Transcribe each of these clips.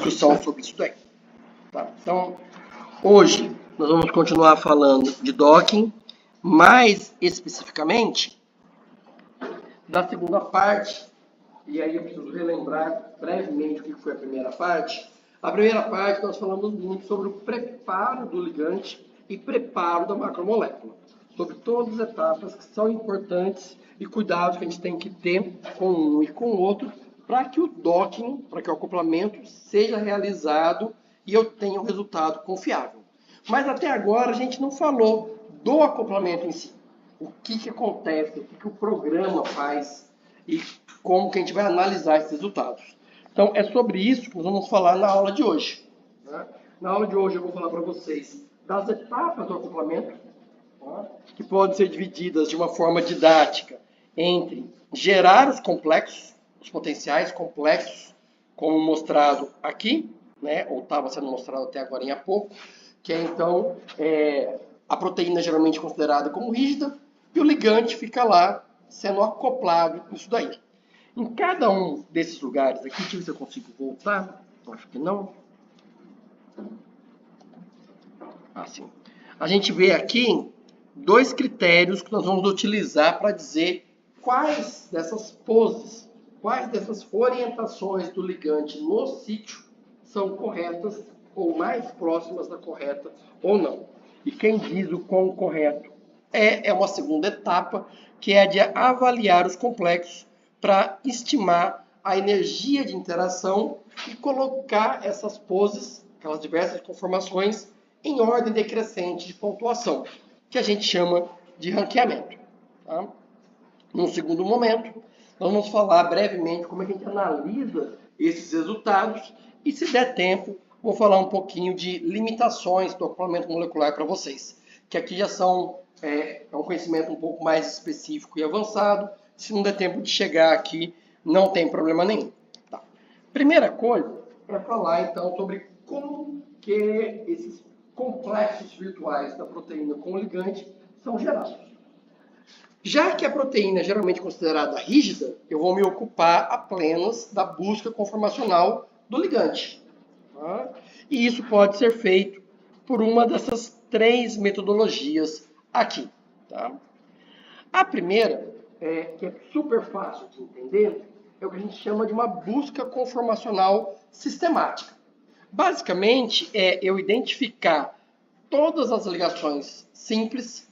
discussão sobre isso daí. Tá? Então, hoje nós vamos continuar falando de docking, mais especificamente da segunda parte, e aí eu preciso relembrar brevemente o que foi a primeira parte. A primeira parte nós falamos muito sobre o preparo do ligante e preparo da macromolécula, sobre todas as etapas que são importantes e cuidados que a gente tem que ter com um e com o outro para que o docking, para que o acoplamento seja realizado e eu tenha um resultado confiável. Mas até agora a gente não falou do acoplamento em si. O que acontece, o que o programa faz e como que a gente vai analisar esses resultados. Então é sobre isso que nós vamos falar na aula de hoje. Na aula de hoje eu vou falar para vocês das etapas do acoplamento, que podem ser divididas de uma forma didática entre gerar os complexos, os potenciais complexos, como mostrado aqui, ou estava sendo mostrado até agora há pouco, que é então a proteína geralmente considerada como rígida e o ligante fica lá sendo acoplado nisso daí. Em cada um desses lugares aqui, deixa eu ver se eu consigo voltar, acho que não. Assim. A gente vê aqui dois critérios que nós vamos utilizar para dizer quais dessas poses, quais dessas orientações do ligante no sítio são corretas ou mais próximas da correta ou não. E quem diz o quão correto é uma segunda etapa, que é a de avaliar os complexos para estimar a energia de interação e colocar essas poses, aquelas diversas conformações, em ordem decrescente de pontuação, que a gente chama de ranqueamento. Tá? Num segundo momento, nós vamos falar brevemente como é que a gente analisa esses resultados e, se der tempo, vou falar um pouquinho de limitações do acoplamento molecular para vocês, que aqui já são um conhecimento um pouco mais específico e avançado. Se não der tempo de chegar aqui, não tem problema nenhum. Tá. Primeira coisa é falar então sobre como que esses complexos virtuais da proteína com o ligante são gerados. Já que a proteína é geralmente considerada rígida, eu vou me ocupar apenas da busca conformacional do ligante. Tá? E isso pode ser feito por uma dessas três metodologias aqui. Tá? A primeira, que é super fácil de entender, é o que a gente chama de uma busca conformacional sistemática. Basicamente, é eu identificar todas as ligações simples,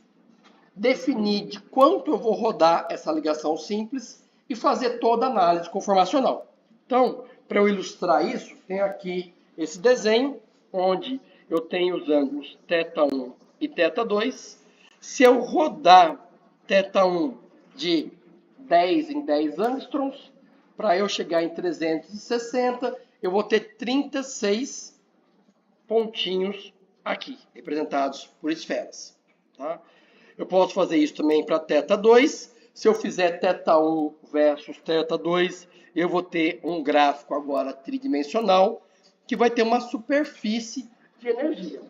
definir de quanto eu vou rodar essa ligação simples e fazer toda a análise conformacional. Então, para eu ilustrar isso, tem aqui esse desenho, onde eu tenho os ângulos θ1 e θ2. Se eu rodar θ1 de 10 em 10 angstroms, para eu chegar em 360, eu vou ter 36 pontinhos aqui, representados por esferas. Tá? Eu posso fazer isso também para θ2. Se eu fizer θ1 versus θ2, eu vou ter um gráfico agora tridimensional, que vai ter uma superfície de energia.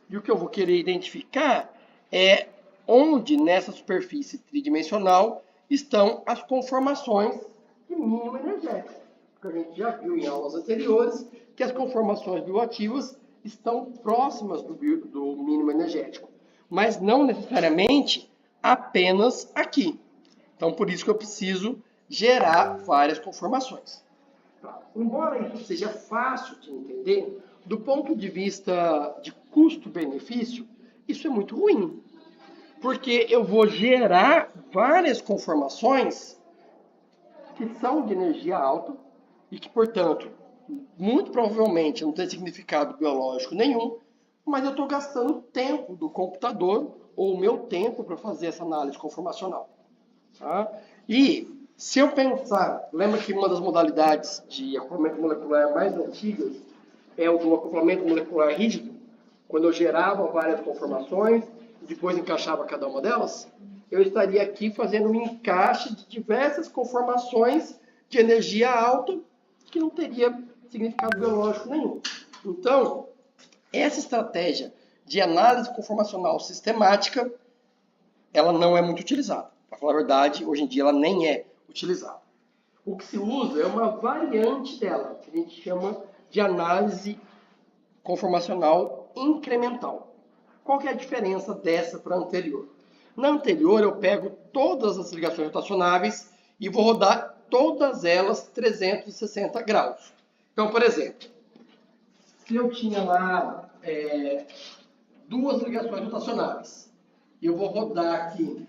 E o que eu vou querer identificar é onde nessa superfície tridimensional estão as conformações de mínimo energético. Porque a gente já viu em aulas anteriores que as conformações bioativas estão próximas do mínimo energético, mas não necessariamente apenas aqui. Então, por isso que eu preciso gerar várias conformações. Embora isso seja fácil de entender, do ponto de vista de custo-benefício, isso é muito ruim. Porque eu vou gerar várias conformações que são de energia alta e que, portanto, muito provavelmente não tem significado biológico nenhum, mas eu estou gastando tempo do computador ou o meu tempo para fazer essa análise conformacional. Tá? E se eu pensar, lembra que uma das modalidades de acoplamento molecular mais antigas é o do acoplamento molecular rígido, quando eu gerava várias conformações e depois encaixava cada uma delas? Eu estaria aqui fazendo um encaixe de diversas conformações de energia alta que não teria significado biológico nenhum. Então, essa estratégia de análise conformacional sistemática, ela não é muito utilizada. Para falar a verdade, hoje em dia ela nem é utilizada. O que se usa é uma variante dela, que a gente chama de análise conformacional incremental. Qual que é a diferença dessa para a anterior? Na anterior, eu pego todas as ligações rotacionáveis e vou rodar todas elas 360 graus. Então, por exemplo, se eu tinha lá duas ligações rotacionáveis, eu vou rodar aqui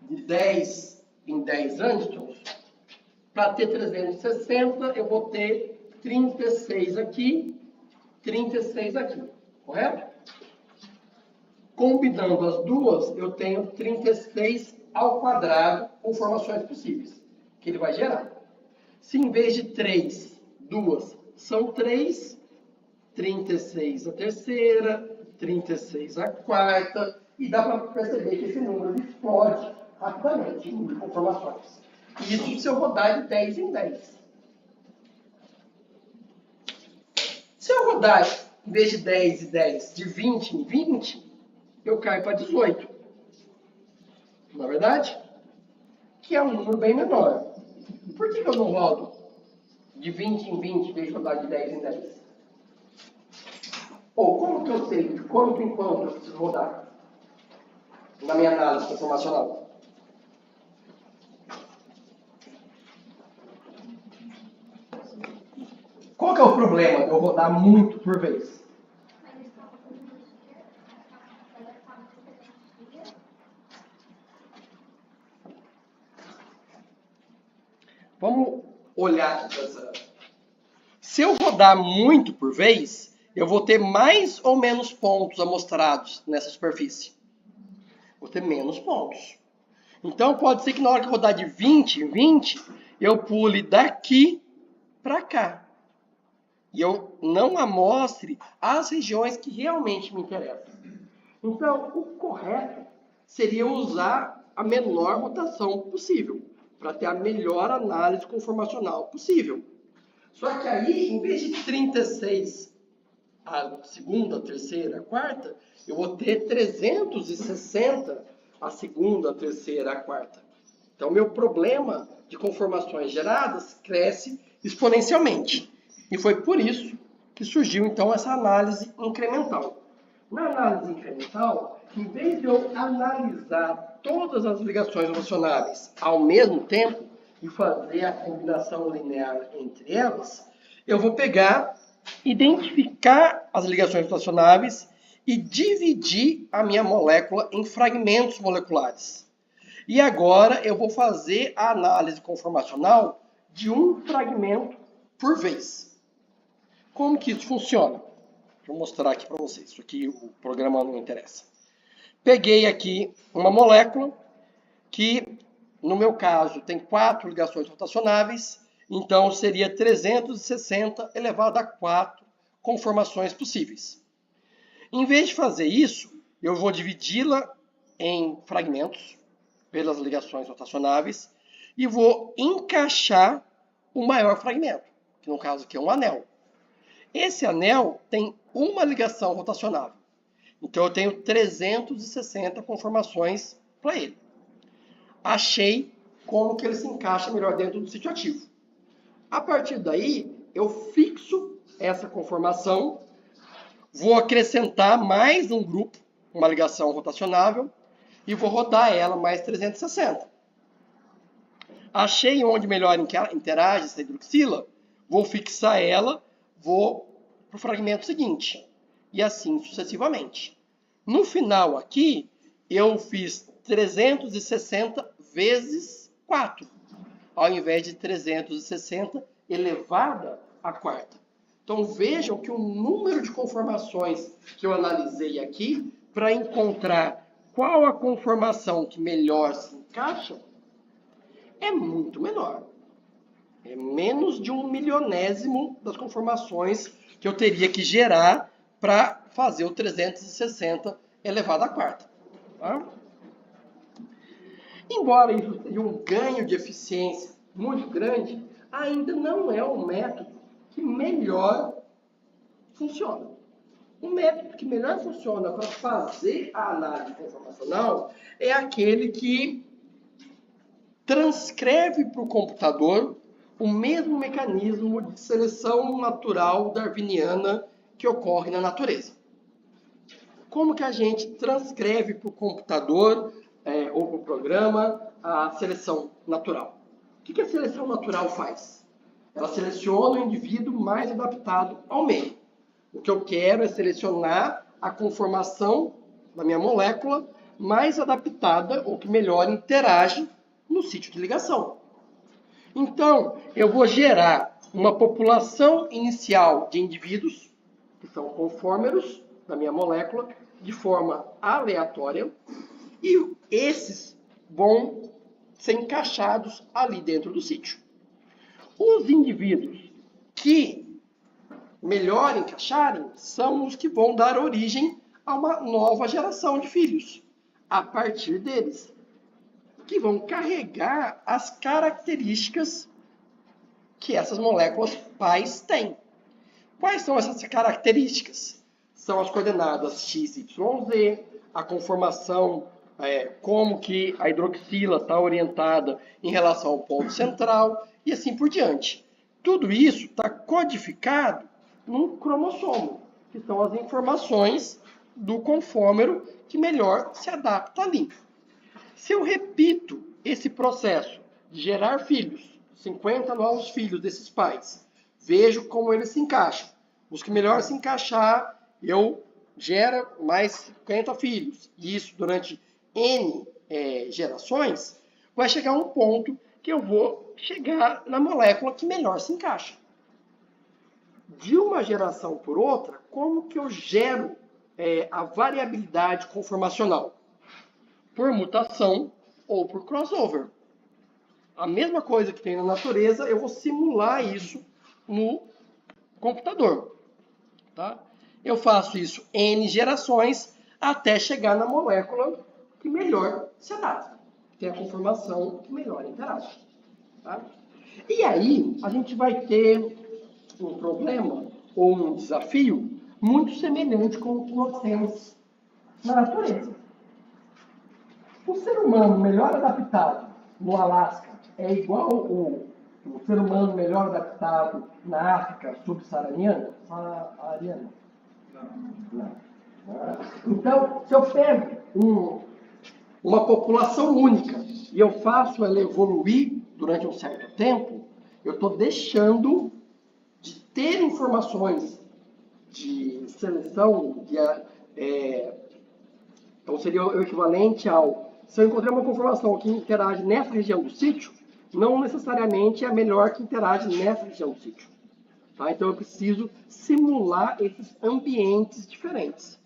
de 10 em 10 angstroms. Para ter 360, eu vou ter 36 aqui, 36 aqui, correto? Combinando as duas, eu tenho 36 ao quadrado conformações possíveis, que ele vai gerar. Se em vez de 3, 2 são 3, 36 a terceira, 36 a quarta, e dá para perceber que esse número explode rapidamente em conformações. Isso se eu rodar de 10 em 10. Se eu rodar, em vez de 10 em 10, de 20 em 20, eu caio para 18. Não é verdade? Que é um número bem menor. Por que eu não rodo de 20 em 20 em vez de rodar de 10 em 10? Ou como que eu sei de quanto em quanto eu preciso rodar na minha análise conformacional? Qual que é o problema de eu rodar muito por vez? Vamos olhar aqui essa. Se eu rodar muito por vez, eu vou ter mais ou menos pontos amostrados nessa superfície. Vou ter menos pontos. Então, pode ser que na hora que eu rodar de 20 em 20, eu pule daqui para cá. E eu não amostre as regiões que realmente me interessam. Então, o correto seria usar a menor rotação possível, para ter a melhor análise conformacional possível. Só que aí, em vez de 36 a segunda, a terceira, a quarta, eu vou ter 360 a segunda, a terceira, a quarta. Então, meu problema de conformações geradas cresce exponencialmente. E foi por isso que surgiu, então, essa análise incremental. Na análise incremental, em vez de eu analisar todas as ligações rotacionáveis ao mesmo tempo e fazer a combinação linear entre elas, eu vou pegar, identificar as ligações rotacionáveis e dividir a minha molécula em fragmentos moleculares. E agora eu vou fazer a análise conformacional de um fragmento por vez. Como que isso funciona? Vou mostrar aqui para vocês. Isso aqui o programa não interessa. Peguei aqui uma molécula que, no meu caso, tem 4 ligações rotacionáveis. Então, seria 360 elevado a 4 conformações possíveis. Em vez de fazer isso, eu vou dividi-la em fragmentos pelas ligações rotacionáveis e vou encaixar o maior fragmento, que no caso aqui é um anel. Esse anel tem uma ligação rotacionável. Então, eu tenho 360 conformações para ele. Achei como que ele se encaixa melhor dentro do sítio ativo. A partir daí, eu fixo essa conformação, vou acrescentar mais um grupo, uma ligação rotacionável, e vou rodar ela mais 360. Achei onde melhor interage essa hidroxila, vou fixar ela, vou para o fragmento seguinte, e assim sucessivamente. No final aqui, eu fiz 360 vezes 4, ao invés de 360 elevada à quarta. Então vejam que o número de conformações que eu analisei aqui, para encontrar qual a conformação que melhor se encaixa, é muito menor. É menos de 1/1000º das conformações que eu teria que gerar para fazer o 360 elevado à quarta. Tá? Embora isso seja um ganho de eficiência muito grande, ainda não é o método que melhor funciona. O método que melhor funciona para fazer a análise conformacional é aquele que transcreve para o computador o mesmo mecanismo de seleção natural darwiniana que ocorre na natureza. Como que a gente transcreve para o computador ou para o programa a seleção natural? O que a seleção natural faz? Ela seleciona o indivíduo mais adaptado ao meio. O que eu quero é selecionar a conformação da minha molécula mais adaptada ou que melhor interage no sítio de ligação. Então, eu vou gerar uma população inicial de indivíduos, que são conformeiros da minha molécula, de forma aleatória, e esses vão ser encaixados ali dentro do sítio. Os indivíduos que melhor encaixarem são os que vão dar origem a uma nova geração de filhos, a partir deles, que vão carregar as características que essas moléculas pais têm. Quais são essas características? São as coordenadas x, y, z, a conformação, como que a hidroxila está orientada em relação ao ponto central e assim por diante. Tudo isso está codificado num cromossomo, que são as informações do conformero que melhor se adapta ali. Se eu repito esse processo de gerar filhos, 50 novos filhos desses pais, vejo como eles se encaixam. Os que melhor se encaixar, eu gero mais 50 filhos. E isso durante N gerações, vai chegar a um ponto que eu vou chegar na molécula que melhor se encaixa. De uma geração por outra, como que eu gero a variabilidade conformacional? Por mutação ou por crossover. A mesma coisa que tem na natureza, eu vou simular isso no computador. Tá? Eu faço isso N gerações até chegar na molécula que melhor se adapta, que tem a conformação que melhor interage. Tá? E aí, a gente vai ter um problema ou um desafio muito semelhante com o que nós temos na natureza. O ser humano melhor adaptado no Alasca é igual o ser humano melhor adaptado na África subsaariana? Não. Então, se eu pego uma população única e eu faço ela evoluir durante um certo tempo, eu estou deixando de ter informações de seleção, então seria o equivalente ao... Se eu encontrar uma conformação que interage nessa região do sítio, não necessariamente é a melhor que interage nessa região do sítio. Tá? Então eu preciso simular esses ambientes diferentes.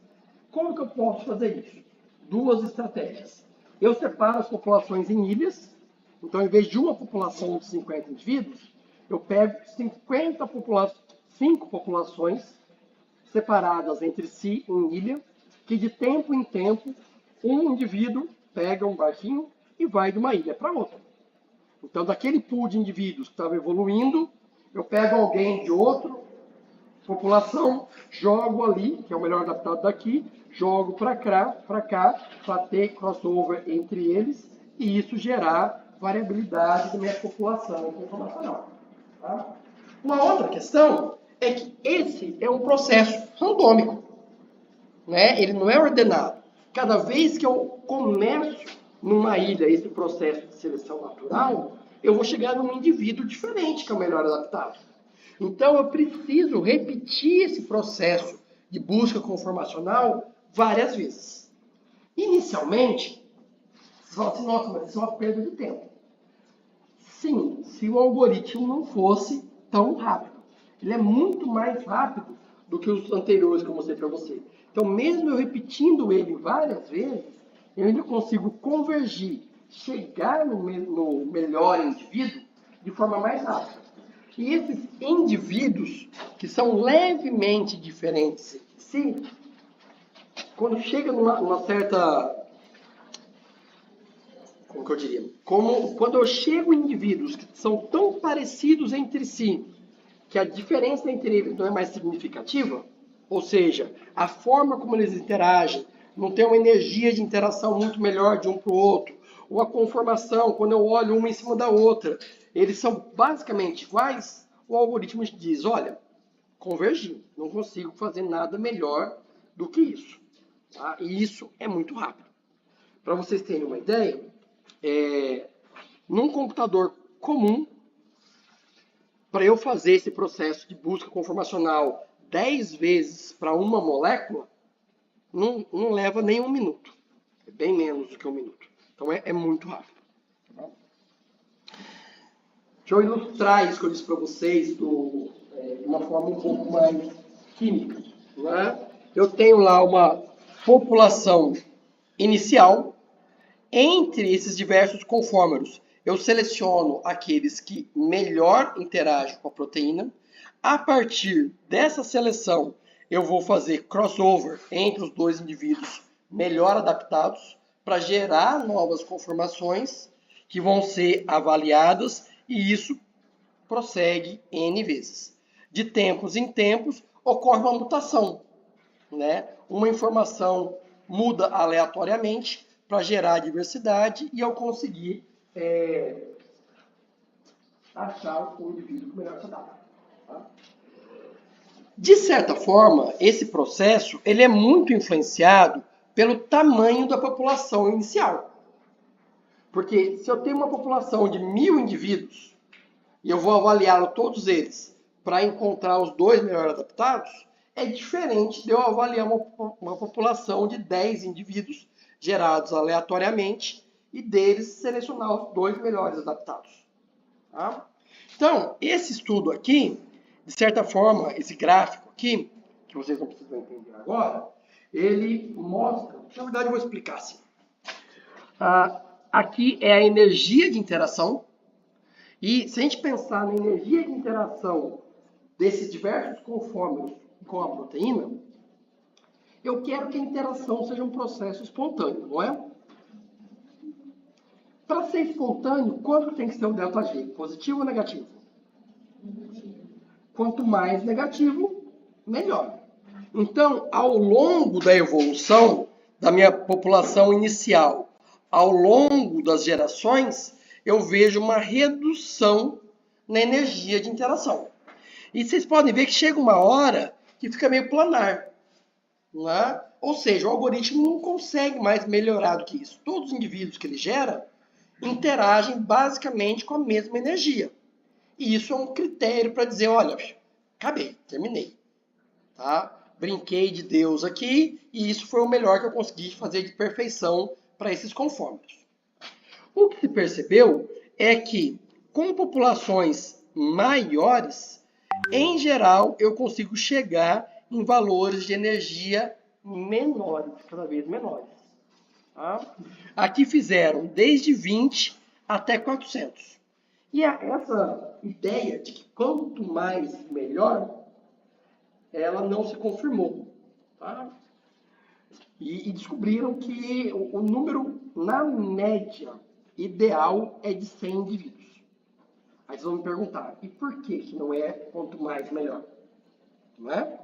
Como que eu posso fazer isso? Duas estratégias. Eu separo as populações em ilhas. Então, em vez de uma população de 50 indivíduos, eu pego 5 populações separadas entre si em ilha, que de tempo em tempo, um indivíduo pega um barquinho e vai de uma ilha para outra. Então, daquele pool de indivíduos que estava evoluindo, eu pego alguém de outra população, jogo ali, que é o melhor adaptado daqui, jogo para cá, para ter crossover entre eles, e isso gerar variabilidade da minha população conformacional. Tá? Uma outra questão é que esse é um processo randômico. Né? Ele não é ordenado. Cada vez que eu começo numa ilha esse processo de seleção natural, eu vou chegar num indivíduo diferente que é o melhor adaptado. Então, eu preciso repetir esse processo de busca conformacional várias vezes. Inicialmente, você fala assim, nossa, mas isso é uma perda de tempo. Sim, se o algoritmo não fosse tão rápido. Ele é muito mais rápido do que os anteriores que eu mostrei para você. Então, mesmo eu repetindo ele várias vezes, eu ainda consigo convergir, chegar no melhor indivíduo de forma mais rápida. E esses indivíduos, que são levemente diferentes entre si, quando chega numa certa... Como que eu diria? Quando eu chego em indivíduos que são tão parecidos entre si, que a diferença entre eles não é mais significativa, ou seja, a forma como eles interagem não tem uma energia de interação muito melhor de um para o outro, ou a conformação, quando eu olho uma em cima da outra, eles são basicamente iguais, o algoritmo diz, olha, convergi, não consigo fazer nada melhor do que isso. Tá? E isso é muito rápido. Para vocês terem uma ideia, num computador comum, para eu fazer esse processo de busca conformacional 10 vezes para uma molécula, não leva nem 1 minuto. É bem menos do que 1 minuto. Então é muito rápido. Tá? Deixa eu ilustrar isso que eu disse para vocês de uma forma um pouco mais química. Né? Eu tenho lá uma população inicial. Entre esses diversos conformers, eu seleciono aqueles que melhor interagem com a proteína. A partir dessa seleção, eu vou fazer crossover entre os dois indivíduos melhor adaptados para gerar novas conformações que vão ser avaliadas e isso prossegue N vezes. De tempos em tempos, ocorre uma mutação. Né? Uma informação muda aleatoriamente para gerar diversidade e eu conseguir achar o indivíduo que melhor se adapta. Tá? De certa forma, esse processo ele é muito influenciado pelo tamanho da população inicial. Porque se eu tenho uma população de 1000 indivíduos e eu vou avaliá-lo todos eles para encontrar os dois melhor adaptados, é diferente de eu avaliar uma população de 10 indivíduos gerados aleatoriamente e deles selecionar os dois melhores adaptados. Tá? Então, esse estudo aqui, de certa forma, esse gráfico aqui, que vocês não precisam entender agora, ele mostra, na verdade eu vou explicar assim. Aqui é a energia de interação, e se a gente pensar na energia de interação desses diversos conformes com a proteína, eu quero que a interação seja um processo espontâneo, não é? Para ser espontâneo, quanto tem que ser o ΔG? Positivo ou negativo? Quanto mais negativo, melhor. Então, ao longo da evolução da minha população inicial, ao longo das gerações, eu vejo uma redução na energia de interação. E vocês podem ver que chega uma hora que fica meio planar. Não é? Ou seja, o algoritmo não consegue mais melhorar do que isso. Todos os indivíduos que ele gera interagem basicamente com a mesma energia. E isso é um critério para dizer, olha, acabei, terminei. Tá? Brinquei de Deus aqui e isso foi o melhor que eu consegui fazer de perfeição para esses conformes. O que se percebeu é que com populações maiores, em geral, eu consigo chegar em valores de energia menores, cada vez menores. Tá? Aqui fizeram desde 20 até 400. E essa ideia de que quanto mais melhor, ela não se confirmou. Tá? E descobriram que o número, na média, ideal é de 100 indivíduos. Aí vocês vão me perguntar, e por que não é quanto mais melhor? Não é?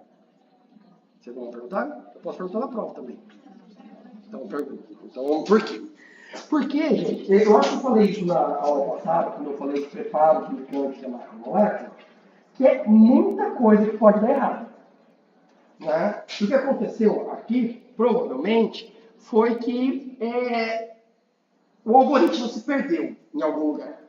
Vocês vão perguntar? Eu posso perguntar na prova também. Então, pergunta. Então, por quê? Porque, gente, eu acho que eu falei isso na aula passada, quando eu falei que preparo químico da macromolécula, que é muita coisa que pode dar errado. Né? O que aconteceu aqui, provavelmente, foi que o algoritmo se perdeu em algum lugar.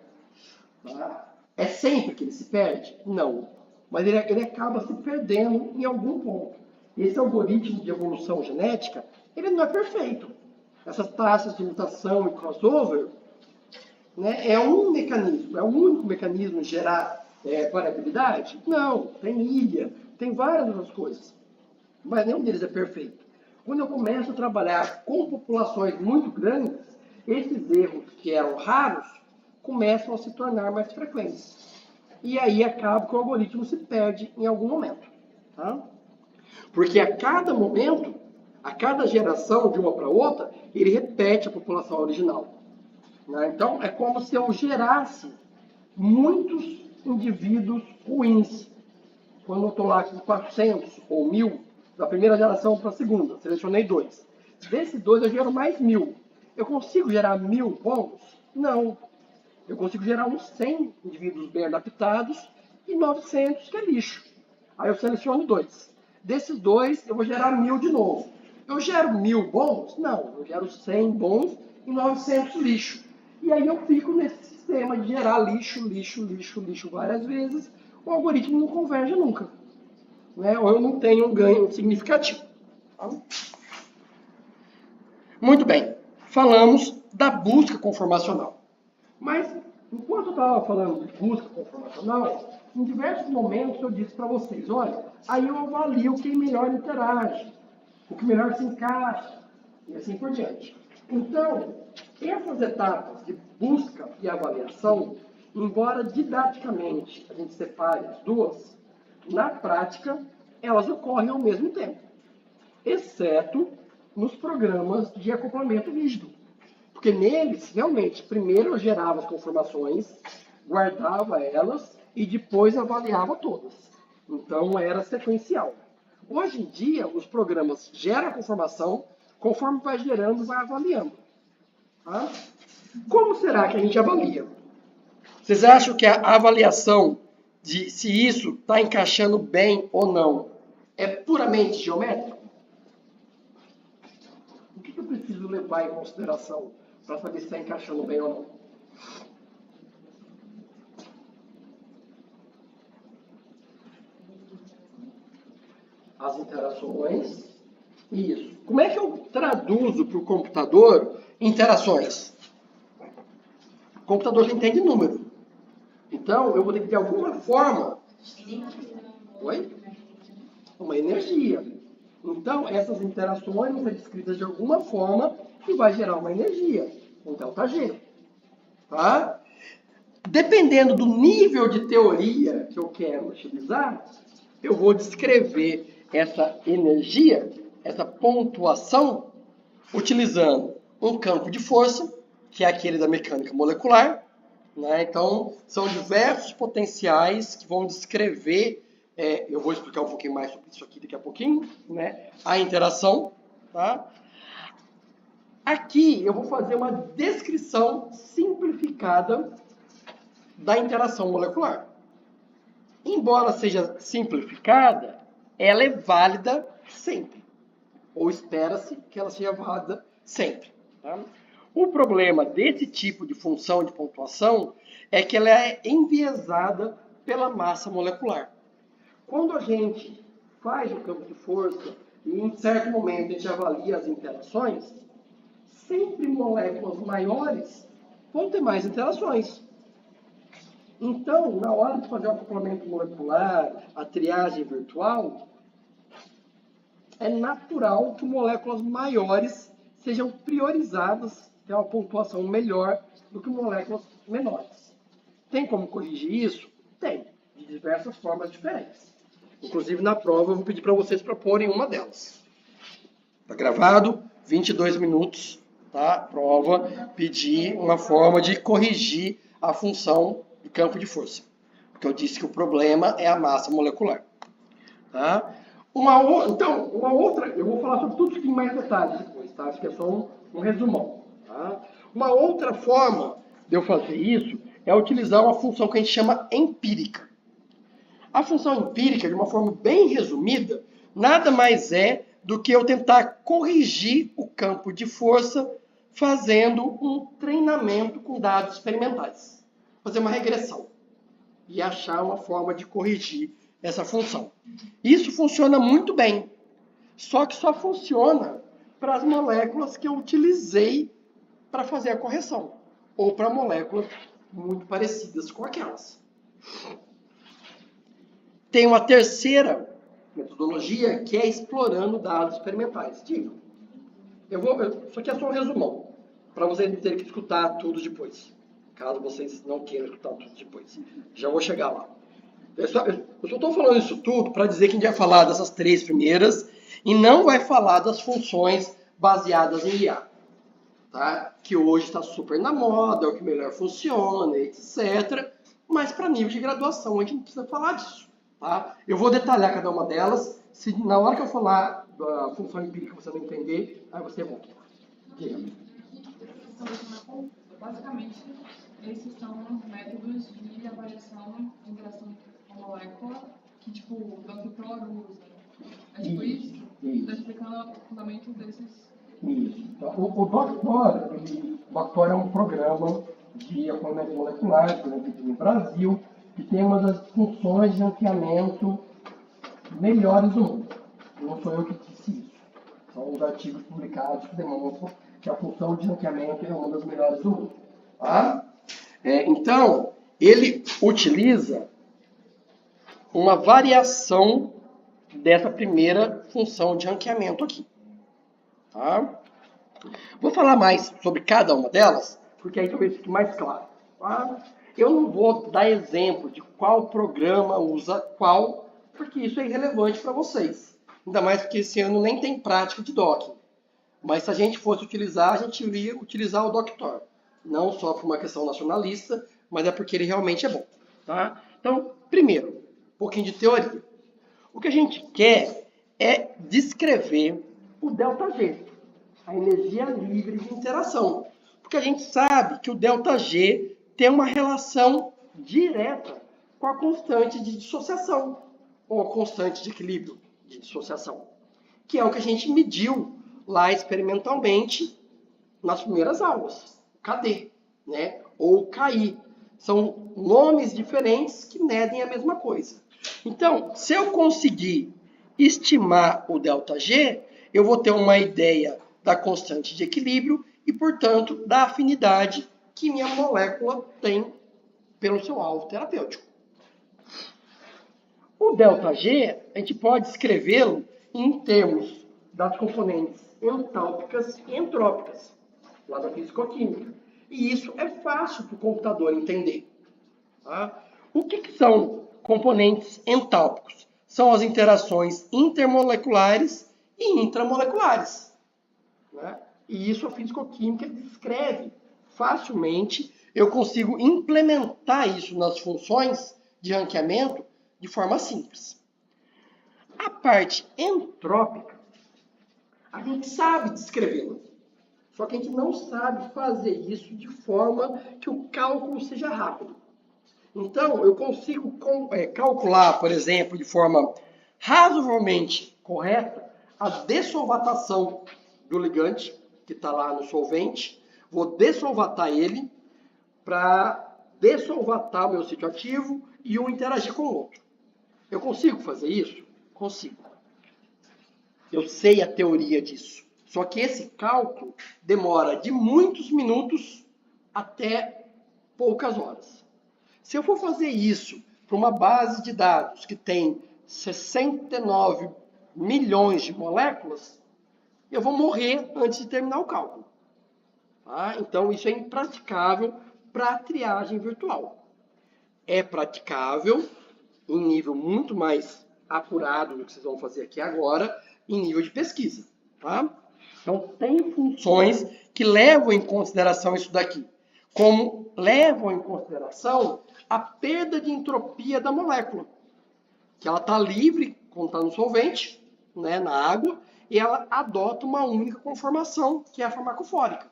Tá? É sempre que ele se perde? Não. Mas ele acaba se perdendo em algum ponto. Esse algoritmo de evolução genética, ele não é perfeito. Essas taxas de mutação e crossover, né, é um mecanismo, é o único mecanismo de gerar variabilidade? Não, tem ilha, tem várias outras coisas. Mas nenhum deles é perfeito. Quando eu começo a trabalhar com populações muito grandes, esses erros que eram raros começam a se tornar mais frequentes. E aí acaba que o algoritmo se perde em algum momento. Tá? Porque a cada momento, a cada geração de uma para outra, ele repete a população original. Né? Então, é como se eu gerasse muitos indivíduos ruins. Quando eu estou lá com 400 ou 1000, da primeira geração para a segunda, selecionei 2. Desses 2 eu gero mais 1000. Eu consigo gerar 1000 bons? Não. eu consigo gerar uns 100 indivíduos bem adaptados e 900 que é lixo. Aí eu seleciono 2. Desses 2, eu vou gerar 1000 de novo. Eu gero 1000 bons? Não, eu gero 100 bons e 900 lixo. E aí eu fico nesse sistema de gerar lixo, lixo, lixo, lixo várias vezes. O algoritmo não converge nunca. Né? Ou eu não tenho um ganho significativo. Tá? Muito bem. Falamos da busca conformacional. Mas, enquanto eu estava falando de busca conformacional, em diversos momentos eu disse para vocês, olha, aí eu avalio quem melhor interage, o que melhor se encaixa, e assim por diante. Então, essas etapas de busca e avaliação, embora didaticamente a gente separe as duas, na prática, elas ocorrem ao mesmo tempo, exceto nos programas de acoplamento rígido. Porque neles, realmente, primeiro eu gerava as conformações, guardava elas e depois avaliava todas. Então, era sequencial. Hoje em dia, os programas geram a conformação, conforme vai gerando, vai avaliando. Tá? Como será que a gente avalia? Vocês acham que a avaliação de se isso está encaixando bem ou não é puramente geométrico? O que eu preciso levar em consideração para saber se está encaixando bem ou não? As interações. Isso. Como é que eu traduzo para o computador interações? O computador já entende número. Então, eu vou ter que, de alguma forma... Oi? Uma energia. Então, essas interações vão ser descritas de alguma forma e vai gerar uma energia. Então, tá G. Tá? Dependendo do nível de teoria que eu quero utilizar, eu vou descrever essa energia, essa pontuação, utilizando um campo de força, que é aquele da mecânica molecular. Né? Então, são diversos potenciais que vão descrever, eu vou explicar um pouquinho mais sobre isso aqui daqui a pouquinho, né? A interação. Tá? Aqui eu vou fazer uma descrição simplificada da interação molecular. Embora seja simplificada, ela é válida sempre. Ou espera-se que ela seja válida sempre. Tá? O problema desse tipo de função de pontuação é que ela é enviesada pela massa molecular. Quando a gente faz o campo de força e em certo momento a gente avalia as interações, sempre moléculas maiores vão ter mais interações. Então, na hora de fazer o acoplamento molecular, a triagem virtual, é natural que moléculas maiores sejam priorizadas, ter uma pontuação melhor do que moléculas menores. Tem como corrigir isso? Tem, de diversas formas diferentes. Inclusive, na prova, eu vou pedir para vocês proporem uma delas. Está gravado, 22 minutos, tá? Prova, pedir uma forma de corrigir a função do campo de força. Porque eu disse que o problema é a massa molecular. Tá? Uma outra, eu vou falar sobre tudo isso em mais detalhes depois, tá? Acho que é só um resumão. Tá? Uma outra forma de eu fazer isso é utilizar uma função que a gente chama empírica. A função empírica, de uma forma bem resumida, nada mais é do que eu tentar corrigir o campo de força fazendo um treinamento com dados experimentais. Fazer uma regressão e achar uma forma de corrigir essa função. Isso funciona muito bem, só que só funciona para as moléculas que eu utilizei para fazer a correção, ou para moléculas muito parecidas com aquelas. Tem uma terceira metodologia que é explorando dados experimentais. Digo, isso aqui é só um resumão, para vocês não terem que escutar tudo depois, caso vocês não queiram escutar tudo depois. Já vou chegar lá. Eu só estou falando isso tudo para dizer que a gente vai falar dessas 3 primeiras e não vai falar das funções baseadas em IA. Tá? Que hoje está super na moda, é o que melhor funciona, etc. Mas para nível de graduação a gente não precisa falar disso. Tá? Eu vou detalhar cada uma delas. Se na hora que eu falar da função empírica você não entender, aí você volta. Basicamente, esses são métodos de avaliação de interação com molécula que, tipo, o Doctor usa. É tipo isso? Está explicando o fundamento desses. Isso. Então, o Doctor é um programa de acompanhamento molecular, por exemplo, no Brasil, que tem uma das funções de ranqueamento melhores do mundo. Não sou eu que disse isso. São os artigos publicados que demonstram que a função de ranqueamento é uma das melhores do mundo. Tá? Então, ele utiliza uma variação dessa primeira função de ranqueamento aqui. Tá? Vou falar mais sobre cada uma delas, porque aí talvez fique mais claro. Tá? Eu não vou dar exemplo de qual programa usa qual, porque isso é irrelevante para vocês. Ainda mais porque esse ano nem tem prática de docking. Mas se a gente fosse utilizar, a gente iria utilizar o Doctor. Não só por uma questão nacionalista, mas é porque ele realmente é bom. Tá? Então, primeiro, um pouquinho de teoria. O que a gente quer é descrever o ΔG, a energia livre de interação. Porque a gente sabe que o ΔG tem uma relação direta com a constante de dissociação, ou a constante de equilíbrio de dissociação, que é o que a gente mediu lá experimentalmente nas primeiras aulas, o KD, né? Ou o KI. São nomes diferentes que medem a mesma coisa. Então, se eu conseguir estimar o ΔG, eu vou ter uma ideia da constante de equilíbrio e, portanto, da afinidade que minha molécula tem pelo seu alvo terapêutico. O ΔG, a gente pode escrevê-lo em termos das componentes entálpicas e entrópicas, lá da fisicoquímica. E isso é fácil para o computador entender. Tá? O que são componentes entálpicos? São as interações intermoleculares e intramoleculares. Né? E isso a fisicoquímica descreve facilmente. Eu consigo implementar isso nas funções de ranqueamento de forma simples. A parte entrópica, a gente sabe descrevê-la. Só que a gente não sabe fazer isso de forma que o cálculo seja rápido. Então, eu consigo calcular, por exemplo, de forma razoavelmente correta, a dessolvatação do ligante, que está lá no solvente. Vou dessolvatar ele para dessolvatar o meu sítio ativo e um interagir com o outro. Eu consigo fazer isso? Consigo. Eu sei a teoria disso. Só que esse cálculo demora de muitos minutos até poucas horas. Se eu for fazer isso para uma base de dados que tem 69 milhões de moléculas, eu vou morrer antes de terminar o cálculo. Tá? Então, isso é impraticável para a triagem virtual. É praticável em nível muito mais apurado do que vocês vão fazer aqui agora, em nível de pesquisa. Tá? Então, tem funções que levam em consideração isso daqui, como levam em consideração a perda de entropia da molécula, que ela está livre quando está no solvente, né, na água, e ela adota uma única conformação, que é a farmacofórica.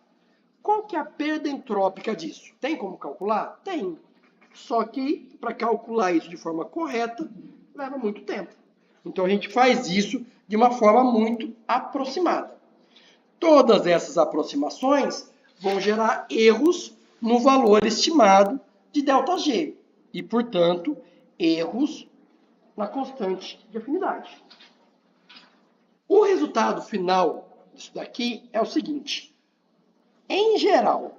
Qual que é a perda entrópica disso? Tem como calcular? Tem. Só que, para calcular isso de forma correta, leva muito tempo. Então, a gente faz isso de uma forma muito aproximada. Todas essas aproximações vão gerar erros no valor estimado de ΔG e, portanto, erros na constante de afinidade. O resultado final disso daqui é o seguinte. Em geral,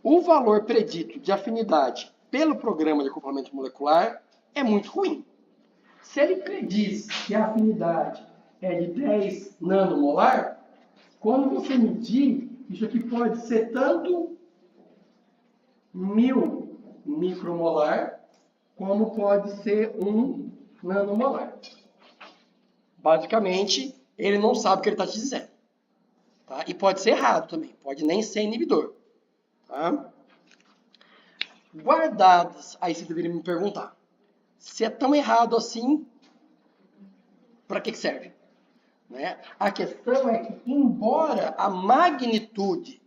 o valor predito de afinidade pelo programa de acoplamento molecular é muito ruim. Se ele prediz que a afinidade é de 10 nanomolar, quando você medir, isso aqui pode ser tanto 1000 micromolar, como pode ser 1 nanomolar. Basicamente, ele não sabe o que ele está te dizendo. Tá? E pode ser errado também, pode nem ser inibidor. Tá? Guardadas, aí você deveria me perguntar, se é tão errado assim, para que serve? Né? A questão é que, embora a magnitude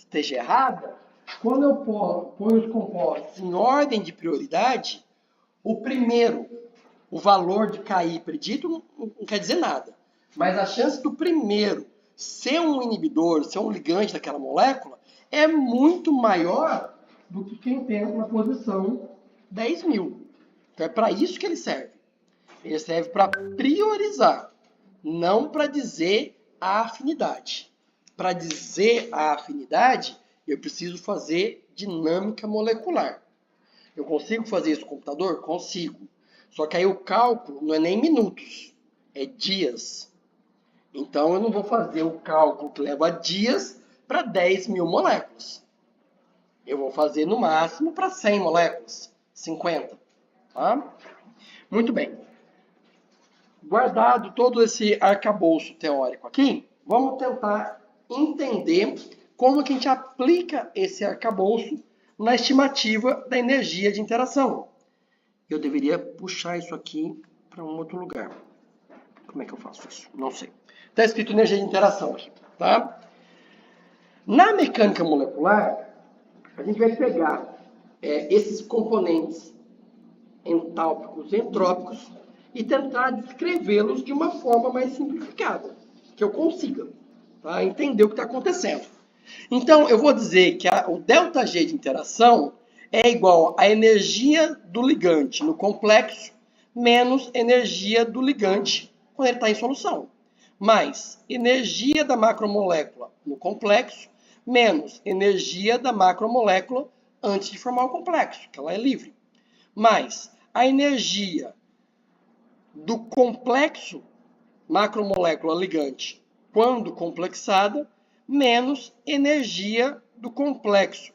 esteja errada, quando eu ponho os compostos em ordem de prioridade, o primeiro, o valor de cair predito não quer dizer nada. Mas a chance do primeiro ser um inibidor, ser um ligante daquela molécula, é muito maior do que quem tem na posição 10.000. Então é para isso que ele serve. Ele serve para priorizar, não para dizer a afinidade. Para dizer a afinidade, eu preciso fazer dinâmica molecular. Eu consigo fazer isso no computador? Consigo. Só que aí o cálculo não é nem minutos, é dias. Então eu não vou fazer o cálculo que leva dias para 10.000 moléculas. Eu vou fazer no máximo para 100 moléculas, 50. Tá? Muito bem. Guardado todo esse arcabouço teórico aqui, vamos tentar entender como que a gente aplica esse arcabouço na estimativa da energia de interação. Eu deveria puxar isso aqui para um outro lugar. Como é que eu faço isso? Não sei. Está escrito energia de interação aqui, tá? Na mecânica molecular, a gente vai pegar esses componentes entálpicos e entrópicos e tentar descrevê-los de uma forma mais simplificada, que eu consiga, tá? Entender o que está acontecendo. Então, eu vou dizer que o ΔG de interação é igual à energia do ligante no complexo menos energia do ligante quando ele está em solução, mais energia da macromolécula no complexo menos energia da macromolécula antes de formar o complexo, que ela é livre, mais a energia do complexo macromolécula ligante quando complexada menos energia do complexo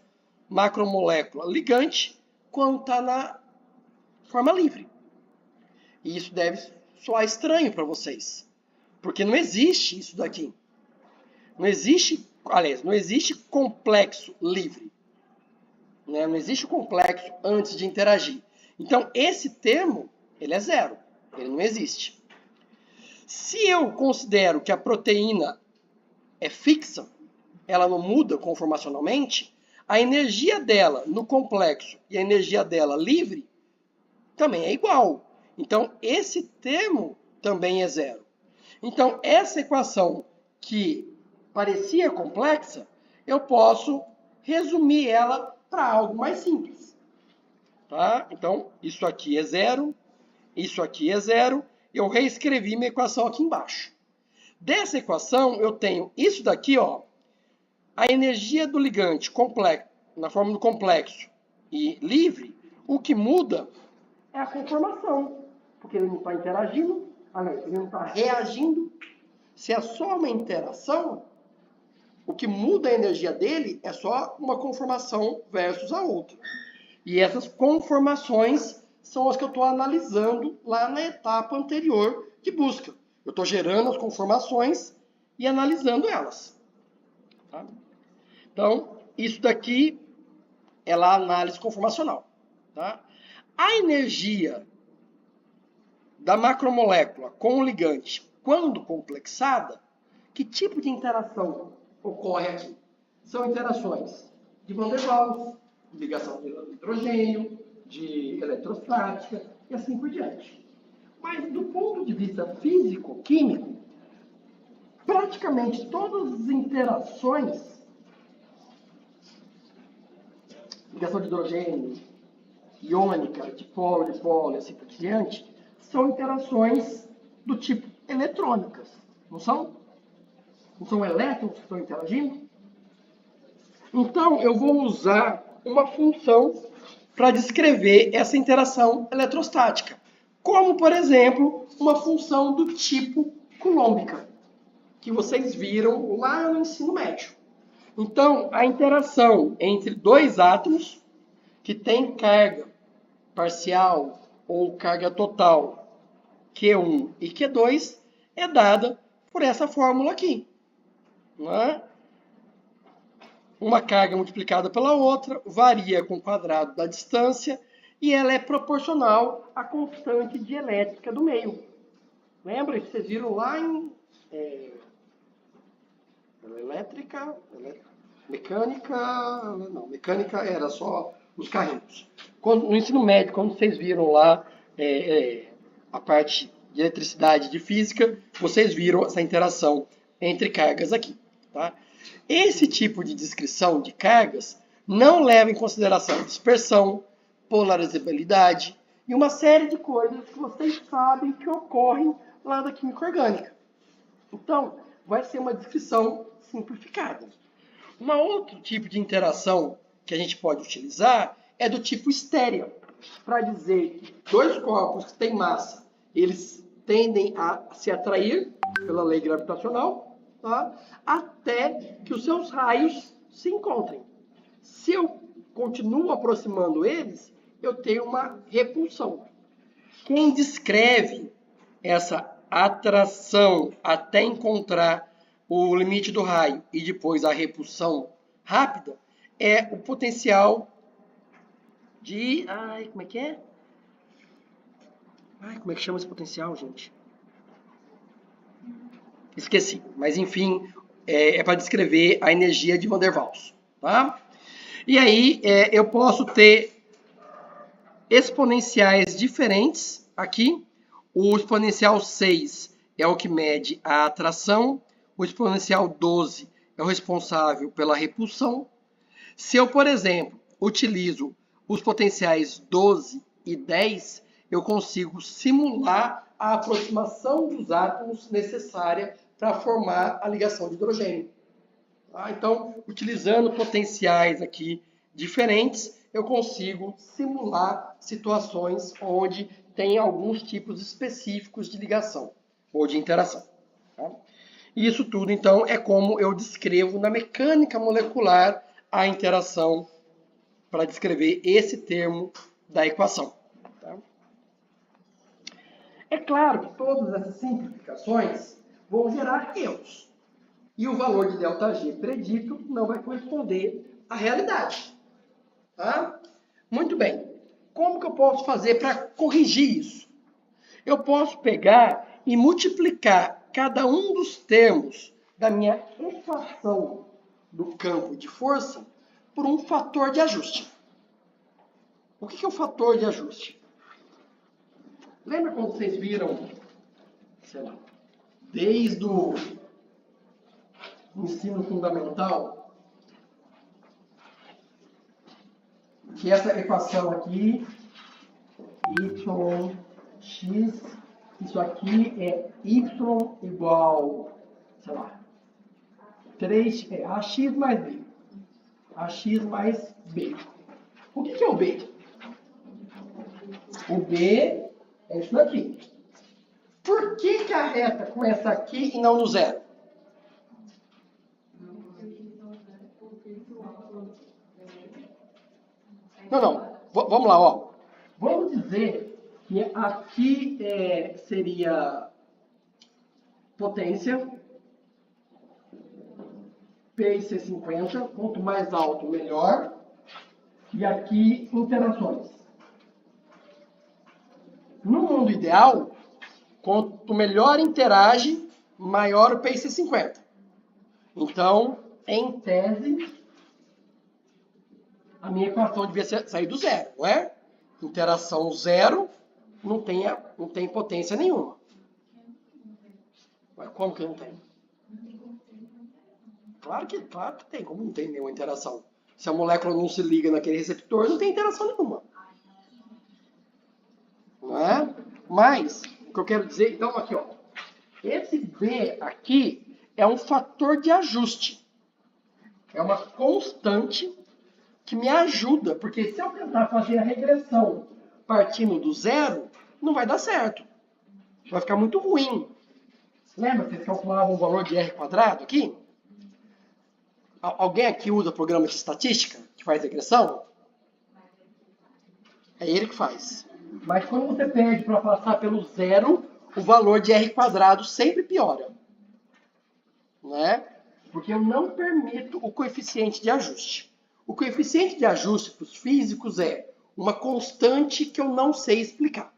macromolécula ligante quando está na forma livre. E isso deve soar estranho para vocês, porque não existe isso daqui. Não existe complexo livre. Né? Não existe complexo antes de interagir. Então, esse termo, ele é zero. Ele não existe. Se eu considero que a proteína é fixa, ela não muda conformacionalmente, a energia dela no complexo e a energia dela livre também é igual. Então, esse termo também é zero. Então, essa equação que parecia complexa, eu posso resumir ela para algo mais simples. Tá? Então, isso aqui é zero, isso aqui é zero, eu reescrevi minha equação aqui embaixo. Dessa equação, eu tenho isso daqui, ó, a energia do ligante complexo, na forma do complexo e livre, o que muda é a conformação, porque ele não está interagindo, ele não está reagindo. Se é só uma interação, o que muda a energia dele é só uma conformação versus a outra. E essas conformações são as que eu estou analisando lá na etapa anterior de busca. Eu estou gerando as conformações e analisando elas. Tá? Então, isso daqui é lá a análise conformacional. Tá? A energia da macromolécula com o ligante, quando complexada, que tipo de interação ocorre aqui? São interações de Van der Waals, de ligação de hidrogênio, de eletrostática e assim por diante. Mas do ponto de vista físico-químico, praticamente todas as interações, ligação de hidrogênio, iônica, dipolo, dipolo e assim por diante, são interações do tipo eletrônicas, não são? Não são elétrons que estão interagindo? Então, eu vou usar uma função para descrever essa interação eletrostática, como, por exemplo, uma função do tipo coulombica, que vocês viram lá no ensino médio. Então, a interação entre dois átomos que têm carga parcial ou carga total Q1 e Q2 é dada por essa fórmula aqui. Não é? Uma carga multiplicada pela outra varia com o quadrado da distância e ela é proporcional à constante dielétrica do meio. Lembra que vocês viram lá em elétrica Mecânica, não, mecânica era só os carrinhos. No ensino médio, quando vocês viram lá a parte de eletricidade e de física, vocês viram essa interação entre cargas aqui. Tá? Esse tipo de descrição de cargas não leva em consideração dispersão, polarizabilidade e uma série de coisas que vocês sabem que ocorrem lá da química orgânica. Então, vai ser uma descrição simplificada. Um outro tipo de interação que a gente pode utilizar é do tipo estérea, para dizer que dois corpos que têm massa, eles tendem a se atrair pela lei gravitacional, tá? Até que os seus raios se encontrem. Se eu continuo aproximando eles, eu tenho uma repulsão. Quem descreve essa atração até encontrar o limite do raio e depois a repulsão rápida é o potencial de... como é que é? Como é que chama esse potencial, gente? Esqueci. Mas, enfim, é para descrever a energia de Van der Waals. Tá? E aí, eu posso ter exponenciais diferentes aqui. O exponencial 6 é o que mede a atração. O exponencial 12 é o responsável pela repulsão. Se eu, por exemplo, utilizo os potenciais 12 e 10, eu consigo simular a aproximação dos átomos necessária para formar a ligação de hidrogênio. Tá? Então, utilizando potenciais aqui diferentes, eu consigo simular situações onde tem alguns tipos específicos de ligação ou de interação. Tá? E isso tudo, então, é como eu descrevo na mecânica molecular a interação para descrever esse termo da equação. Tá? É claro que todas essas simplificações vão gerar erros. E o valor de ΔG predito não vai corresponder à realidade. Tá? Muito bem. Como que eu posso fazer para corrigir isso? Eu posso pegar e multiplicar cada um dos termos da minha equação do campo de força por um fator de ajuste. O que é o fator de ajuste? Lembra quando vocês viram, sei lá, desde o ensino fundamental, que essa equação aqui, yx, isso aqui é y igual, sei lá, 3, ax mais b. Ax mais b. O que é o b? O b é isso daqui. Por que a reta começa aqui e não no zero? Não. Vamos lá, ó. Vamos dizer que aqui seria potência, P e C50, quanto mais alto, melhor. E aqui, interações. No mundo ideal, quanto melhor interage, maior o P e C50. Então, em tese, a minha equação devia sair do zero, não é? Interação zero, não tem potência nenhuma. Mas como que não tem? Claro que tem. Como não tem nenhuma interação? Se a molécula não se liga naquele receptor, não tem interação nenhuma. Não é? Mas, o que eu quero dizer, então, aqui, ó. Esse B aqui é um fator de ajuste. É uma constante que me ajuda, porque se eu tentar fazer a regressão partindo do zero, não vai dar certo. Vai ficar muito ruim. Lembra que vocês calculavam o valor de R² aqui? Alguém aqui usa programa de estatística que faz regressão? É ele que faz. Mas quando você pede para passar pelo zero, o valor de R² sempre piora. Não é? Porque eu não permito o coeficiente de ajuste. O coeficiente de ajuste para os físicos é uma constante que eu não sei explicar.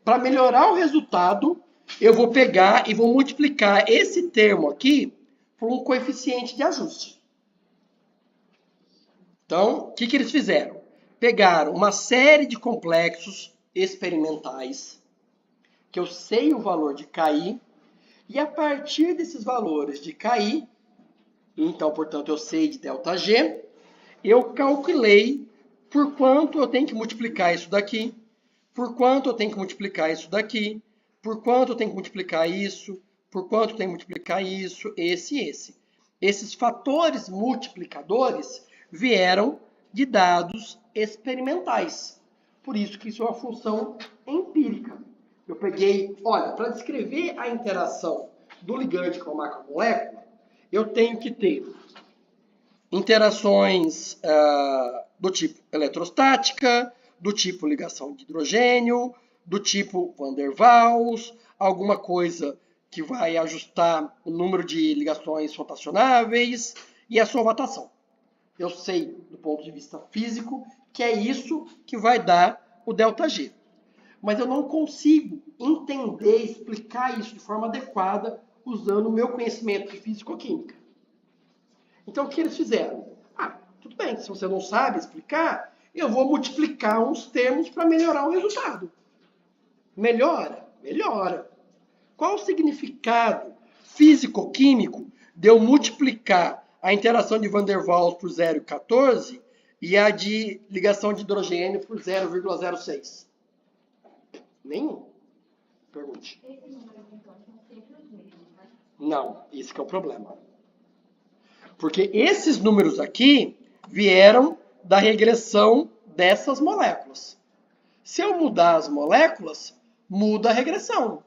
Para melhorar o resultado, eu vou pegar e vou multiplicar esse termo aqui por um coeficiente de ajuste. Então, o que eles fizeram? Pegaram uma série de complexos experimentais, que eu sei o valor de KI, e a partir desses valores de KI, então, portanto, eu sei de ΔG, eu calculei por quanto eu tenho que multiplicar isso daqui, por quanto eu tenho que multiplicar isso daqui, por quanto eu tenho que multiplicar isso, por quanto eu tenho que multiplicar isso, esse e esse. Esses fatores multiplicadores vieram de dados experimentais. Por isso que isso é uma função empírica. Eu peguei, olha, para descrever a interação do ligante com a macromolécula, eu tenho que ter interações do tipo eletrostática, do tipo ligação de hidrogênio, do tipo Van der Waals, alguma coisa que vai ajustar o número de ligações rotacionáveis e a solvatação. Eu sei, do ponto de vista físico, que é isso que vai dar o ΔG. Mas eu não consigo entender, explicar isso de forma adequada usando o meu conhecimento de físico-química. Então, o que eles fizeram? Tudo bem, se você não sabe explicar, eu vou multiplicar uns termos para melhorar o resultado. Melhora? Melhora. Qual o significado físico-químico de eu multiplicar a interação de Van der Waals por 0,14 e a de ligação de hidrogênio por 0,06? Nenhum. Pergunte. Esses números, então, são sempre os mesmos, né? Não, esse que é o problema. Porque esses números aqui vieram da regressão dessas moléculas. Se eu mudar as moléculas, muda a regressão.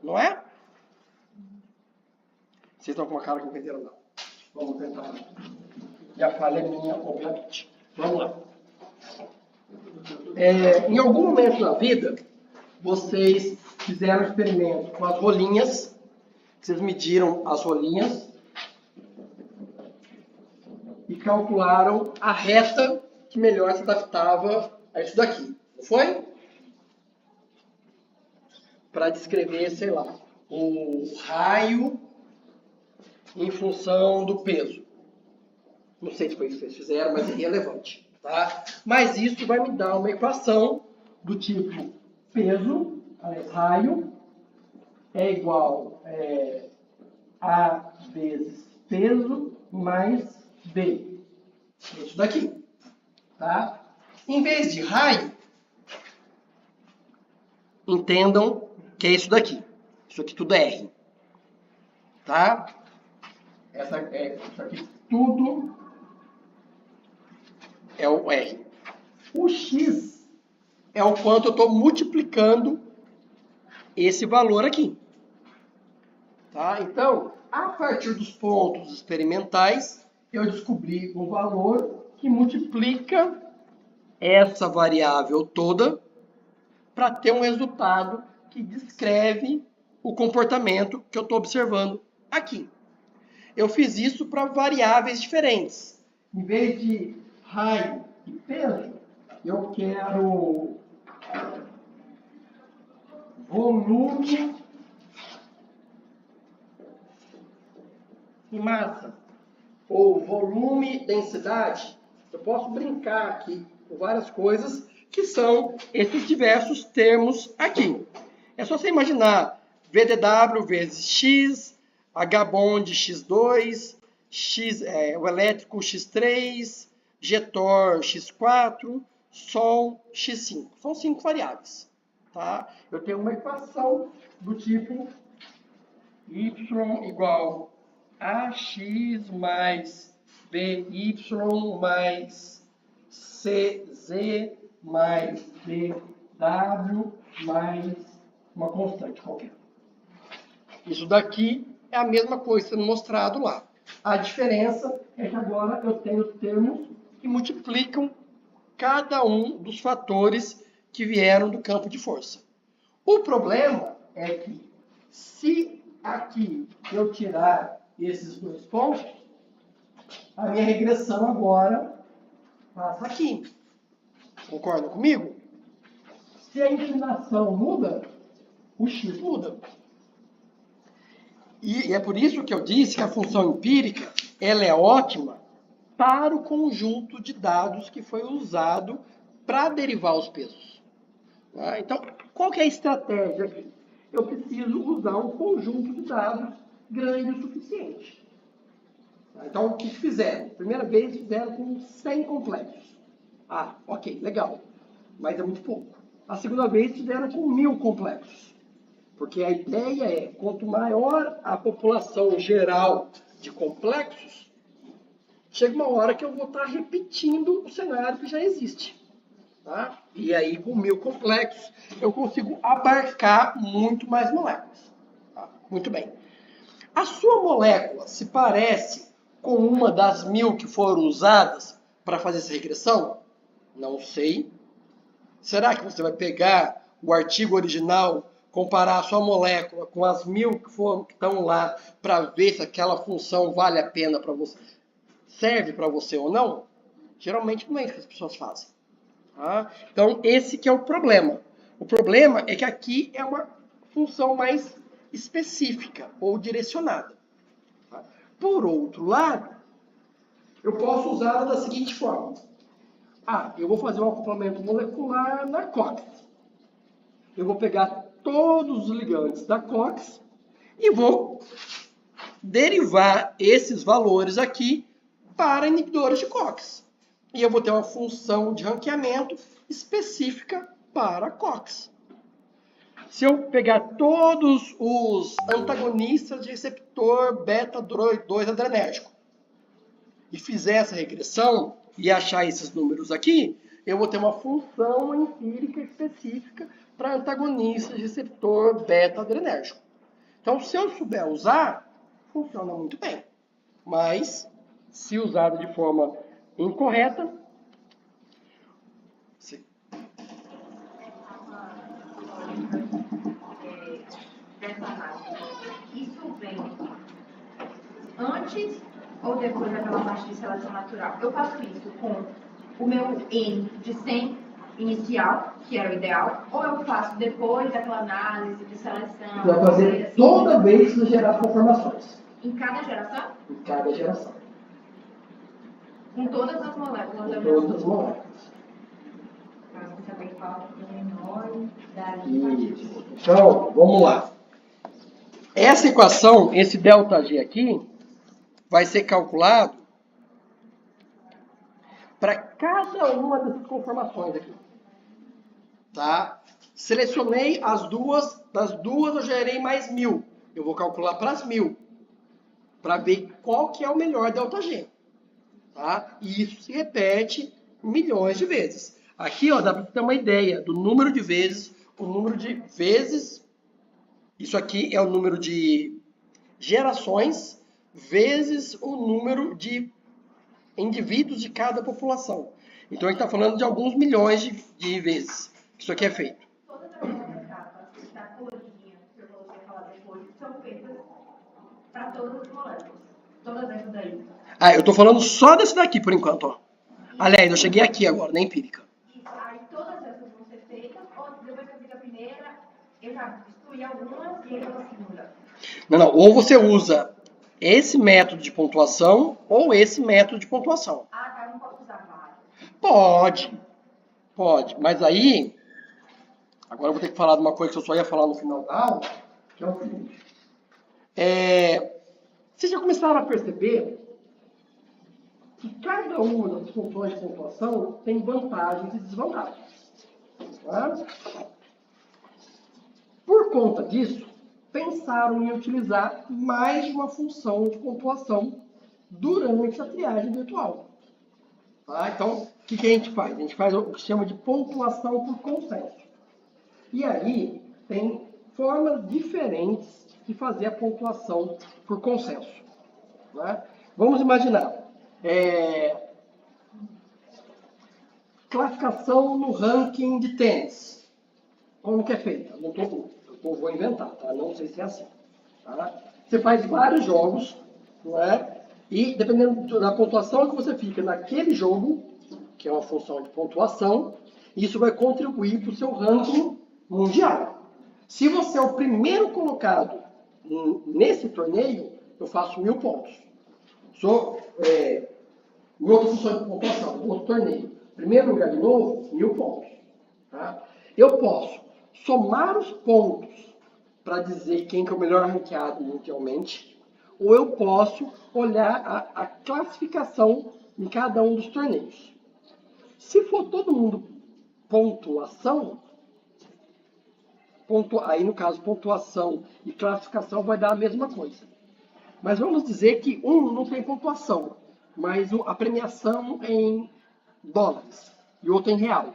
Não é? Vocês estão com uma cara que não entenderam, não. Vamos tentar. E a falha é minha, obviamente. Vamos lá. Em algum momento na vida, vocês fizeram um experimento com as rolinhas. Vocês mediram as rolinhas e calcularam a reta que melhor se adaptava a isso daqui. Não foi? Para descrever, sei lá, o raio em função do peso. Não sei se foi isso que vocês fizeram, mas é irrelevante. Tá? Mas isso vai me dar uma equação do tipo peso, raio, é igual A vezes peso mais B. Isso daqui. Tá? Em vez de raio, entendam que é isso daqui. Isso aqui tudo é R. Tá? Isso aqui tudo é o R. O X é o quanto eu estou multiplicando esse valor aqui. Tá? Então, a partir dos pontos experimentais, eu descobri um valor que multiplica essa variável toda para ter um resultado que descreve o comportamento que eu estou observando aqui. Eu fiz isso para variáveis diferentes. Em vez de raio e peso, eu quero volume e massa. Ou volume, densidade. Eu posso brincar aqui com várias coisas que são esses diversos termos aqui. É só você imaginar VDW vezes X, H-bond X2, o elétrico X3, Getor X4, Sol X5. São 5 variáveis. Tá? Eu tenho uma equação do tipo Y igual AX mais BY mais CZ mais DW mais uma constante qualquer. Isso daqui é a mesma coisa sendo mostrado lá. A diferença é que agora eu tenho termos que multiplicam cada um dos fatores que vieram do campo de força. O problema é que se aqui eu tirar esses dois pontos, a minha regressão agora passa aqui. Concordam comigo? Se a inclinação muda, o x muda. E é por isso que eu disse que a função empírica ela é ótima para o conjunto de dados que foi usado para derivar os pesos. Tá? Então, qual que é a estratégia aqui? Eu preciso usar um conjunto de dados grande o suficiente. Tá? Então, o que fizeram? Primeira vez fizeram com 100 complexos. Ah, ok, legal. Mas é muito pouco. A segunda vez fizeram com 1000 complexos. Porque a ideia é, quanto maior a população geral de complexos, chega uma hora que eu vou estar repetindo o cenário que já existe. Tá? E aí, com 1000 complexos, eu consigo abarcar muito mais moléculas. Tá? Muito bem. A sua molécula se parece com uma das 1000 que foram usadas para fazer essa regressão? Não sei. Será que você vai pegar o artigo original, comparar a sua molécula com as 1000 que estão lá para ver se aquela função vale a pena para você, serve para você ou não? Geralmente não é isso que as pessoas fazem. Tá? Então, esse que é o problema. O problema é que aqui é uma função mais específica ou direcionada. Tá? Por outro lado, eu posso usá-la da seguinte forma. Ah, eu vou fazer um acoplamento molecular na COX. Eu vou pegar todos os ligandes da COX e vou derivar esses valores aqui para inibidores de COX. E eu vou ter uma função de ranqueamento específica para a COX. Se eu pegar todos os antagonistas de receptor beta-2 adrenérgico e fizer essa regressão e achar esses números aqui, eu vou ter uma função empírica específica para antagonistas de receptor beta-adrenérgico. Então, se eu souber usar, funciona muito bem. Mas, se usado de forma incorreta, dessa análise, isso vem antes ou depois daquela parte de seleção natural? Eu faço isso com o meu N de 100 inicial, que era o ideal, ou eu faço depois daquela análise de seleção? Você vai fazer toda vez que gerar conformações. Em cada geração? Em cada geração. Com todas as moléculas. Com todas as moléculas. Para você saber qual é menor dali. Isso. Então, vamos lá. Essa equação, esse ΔG aqui, vai ser calculado para cada uma dessas conformações aqui. Tá? Selecionei as duas, das duas eu gerei mais 1000. Eu vou calcular para as 1000, para ver qual que é o melhor ΔG. Tá? E isso se repete milhões de vezes. Aqui, ó, dá para ter uma ideia do número de vezes, o número de vezes. Isso aqui é o número de gerações vezes o número de indivíduos de cada população. Então, a gente está falando de alguns milhões de vezes que isso aqui é feito. Todas as etapas da colorinha, que eu vou falar depois, são feitas para todas as moléculas. Todas essas daí. Ah, eu estou falando só desse daqui por enquanto, ó. Aliás, eu cheguei aqui agora, na empírica. Isso, aí todas essas vão ser feitas, ou depois que eu fiz a primeira, eu já excluí algumas e aí eu vou a segunda. Não. Ou você usa esse método de pontuação ou esse método de pontuação. Ah, tá, eu não posso usar vários. Pode. Mas aí, agora eu vou ter que falar de uma coisa que eu só ia falar no final da aula, que é o seguinte. Vocês já começaram a perceber que cada uma das funções de pontuação tem vantagens e desvantagens. Tá? Por conta disso, pensaram em utilizar mais de uma função de pontuação durante a triagem virtual. Tá? Então, o que a gente faz? A gente faz o que chama de pontuação por consenso. E aí, tem formas diferentes de fazer a pontuação por consenso. Tá? Vamos imaginar. Classificação no ranking de tênis. Como que é feita? Eu vou inventar, tá? Não sei se é assim. Tá? Você faz vários jogos, não é? E dependendo da pontuação que você fica naquele jogo, que é uma função de pontuação, isso vai contribuir para o seu ranking mundial. Se você é o primeiro colocado nesse torneio, eu faço 1000 pontos. Em outra função de pontuação, em outro torneio. Primeiro lugar de novo, 1000 pontos. Tá? Eu posso somar os pontos para dizer quem que é o melhor ranqueado mundialmente, ou eu posso olhar a classificação em cada um dos torneios. Se for todo mundo pontuação, aí no caso pontuação e classificação vai dar a mesma coisa. Mas vamos dizer que um não tem pontuação, mas a premiação é em dólares e outro em real.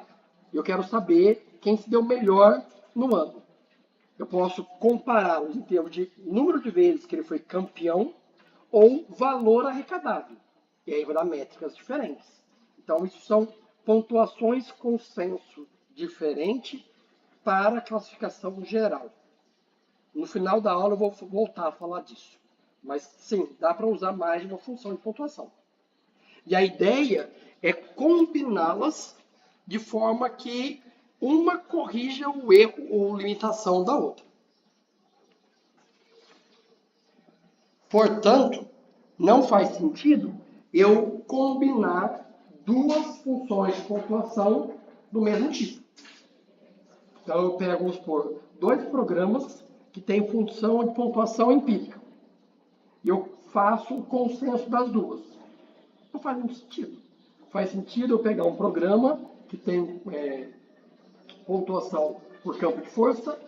Eu quero saber quem se deu melhor no ano. Eu posso compará-los em termos de número de vezes que ele foi campeão ou valor arrecadado. E aí vai dar métricas diferentes. Então, isso são pontuações consenso diferente para a classificação geral. No final da aula eu vou voltar a falar disso. Mas, sim, dá para usar mais de uma função de pontuação. E a ideia é combiná-las de forma que uma corrija o erro ou limitação da outra. Portanto, não faz sentido eu combinar duas funções de pontuação do mesmo tipo. Então, eu pego, vamos supor, 2 programas que têm função de pontuação empírica. E eu faço o consenso das duas. Não faz muito sentido. Faz sentido eu pegar um programa que tem pontuação por campo de força,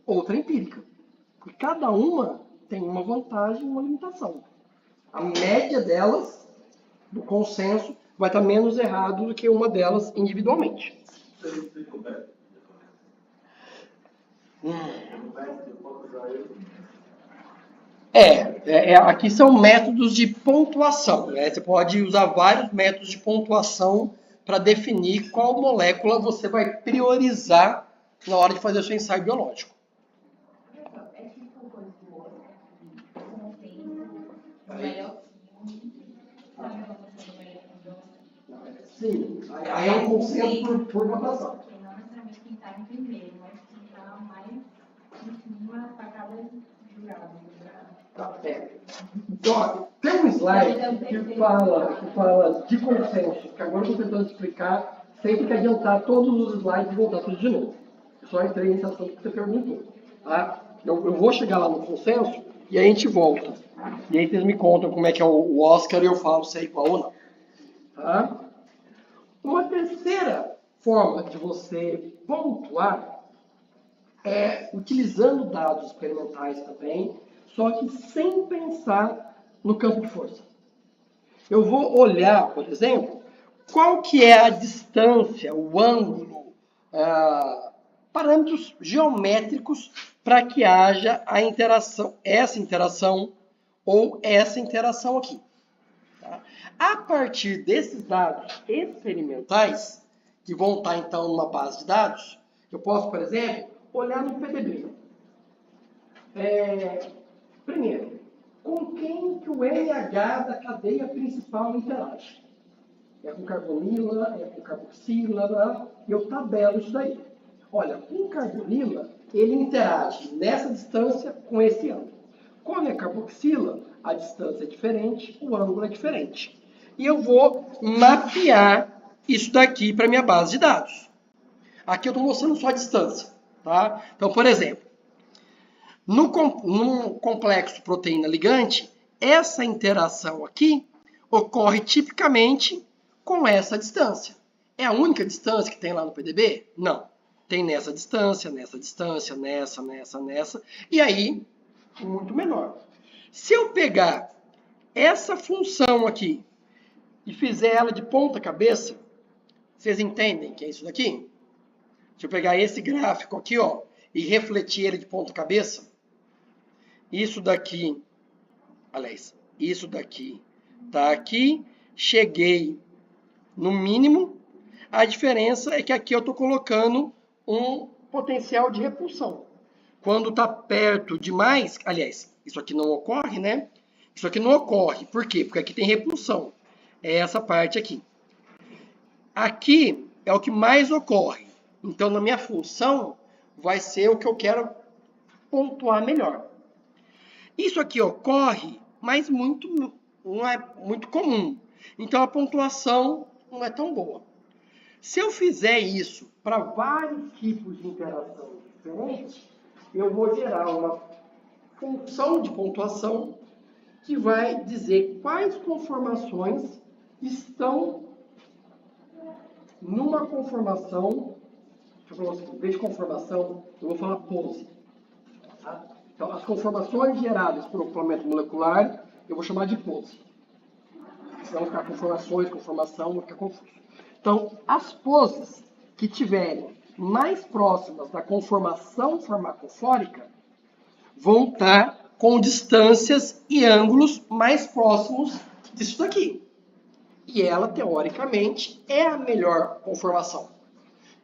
outra empírica. Porque cada uma tem uma vantagem e uma limitação. A média delas, do consenso, vai estar menos errado do que uma delas individualmente. Aqui são métodos de pontuação. Né? Você pode usar vários métodos de pontuação para definir qual molécula você vai priorizar na hora de fazer o seu ensaio biológico. Sim, aí é um consenso por votação. Não necessariamente quem está em primeiro, mas quem está mais em cima para cada jurado. Tá, Então, ó, tem um slide que fala de consenso, que agora eu estou tentando explicar, sempre que adiantar todos os slides e voltar tudo de novo. Eu só entrei nesse assunto que você perguntou. Tá? Eu vou chegar lá no consenso e aí a gente volta. E aí vocês me contam como é que é o Oscar e eu falo se é igual ou não. Tá? Uma terceira forma de você pontuar é utilizando dados experimentais também, só que sem pensar no campo de força. Eu vou olhar, por exemplo, qual que é a distância, o ângulo, parâmetros geométricos para que haja a interação, essa interação ou essa interação aqui. Tá? A partir desses dados experimentais, que vão estar então numa base de dados, eu posso, por exemplo, olhar no PDB. Primeiro, com quem que o NH da cadeia principal interage? É com carbonila, é com carboxila, e eu tabelo isso daí. Olha, com carbonila, ele interage nessa distância com esse ângulo. Quando é carboxila, a distância é diferente, o ângulo é diferente. E eu vou mapear isso daqui para minha base de dados. Aqui eu estou mostrando só a distância. Tá? Então, por exemplo, num complexo proteína-ligante, essa interação aqui ocorre tipicamente com essa distância. É a única distância que tem lá no PDB? Não. Tem nessa distância, nessa, e aí, muito menor. Se eu pegar essa função aqui e fizer ela de ponta cabeça, vocês entendem que é isso daqui? Deixa eu pegar esse gráfico aqui, ó, e refletir ele de ponta cabeça. Isso daqui, aliás, isso daqui tá aqui, cheguei no mínimo. A diferença é que aqui eu estou colocando um potencial de repulsão. Quando está perto demais, aliás, isso aqui não ocorre, né? Isso aqui não ocorre. Por quê? Porque aqui tem repulsão. É essa parte aqui. Aqui é o que mais ocorre. Então, na minha função, vai ser o que eu quero pontuar melhor. Isso aqui ocorre, mas não é muito comum. Então, a pontuação não é tão boa. Se eu fizer isso para vários tipos de interação diferentes, eu vou gerar uma função de pontuação que vai dizer quais conformações estão numa conformação. Deixa eu falar assim, em vez de conformação, eu vou falar pose. Tá? Então, as conformações geradas por acoplamento molecular, eu vou chamar de pose. Senão ficar conformações, conformação, vai ficar confuso. Então, as poses que tiverem mais próximas da conformação farmacofórica vão estar com distâncias e ângulos mais próximos disso daqui. E ela, teoricamente, é a melhor conformação.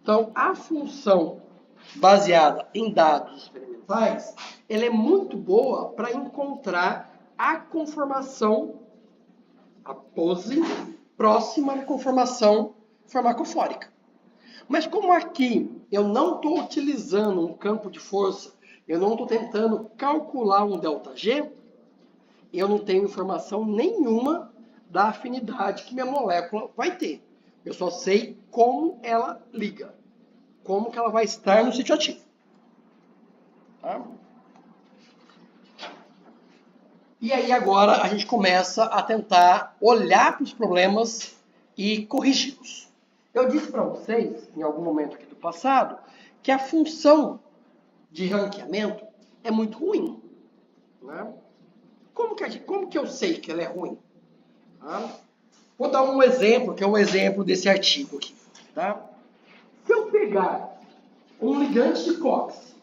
Então, a função baseada em dados experimentais, ela é muito boa para encontrar a conformação, a pose próxima à conformação farmacofórica. Mas como aqui eu não estou utilizando um campo de força, eu não estou tentando calcular um ΔG, eu não tenho informação nenhuma da afinidade que minha molécula vai ter. Eu só sei como ela liga, como que ela vai estar no sítio ativo. Tá? E aí agora a gente começa a tentar olhar para os problemas e corrigi-los. Eu disse para vocês, em algum momento aqui do passado, que a função de ranqueamento é muito ruim. Né? Como que eu sei que ela é ruim? Tá? Vou dar um exemplo, que é um exemplo desse artigo aqui. Tá? Se eu pegar um ligante de COX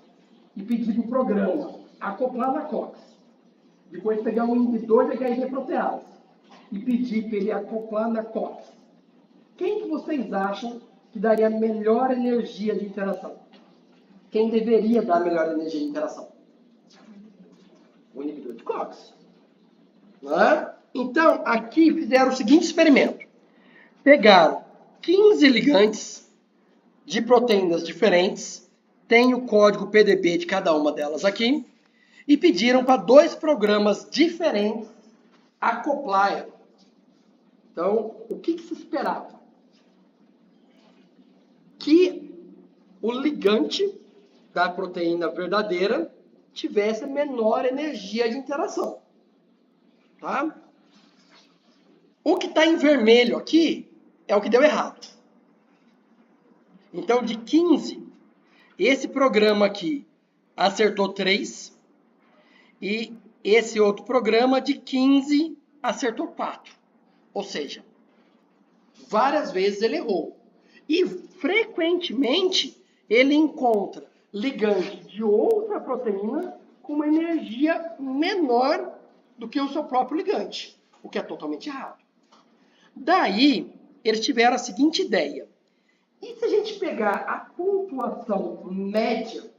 e pedir para o programa acoplar na COX, depois pegar um inibidor de HIV protease e pedir para ele acoplar na COX, quem que vocês acham que daria melhor energia de interação? Quem deveria dar melhor energia de interação? O inibidor de COX. Né? Então, aqui fizeram o seguinte experimento. Pegaram 15 ligantes de proteínas diferentes, tem o código PDB de cada uma delas aqui, e pediram para 2 programas diferentes acoplar ela. Então, o que se esperava? Que o ligante da proteína verdadeira tivesse menor energia de interação. Tá? O que está em vermelho aqui é o que deu errado. Então, de 15, esse programa aqui acertou 3, e esse outro programa de 15 acertou 4. Ou seja, várias vezes ele errou. E, frequentemente, ele encontra ligante de outra proteína com uma energia menor do que o seu próprio ligante, o que é totalmente errado. Daí, eles tiveram a seguinte ideia. E se a gente pegar a pontuação média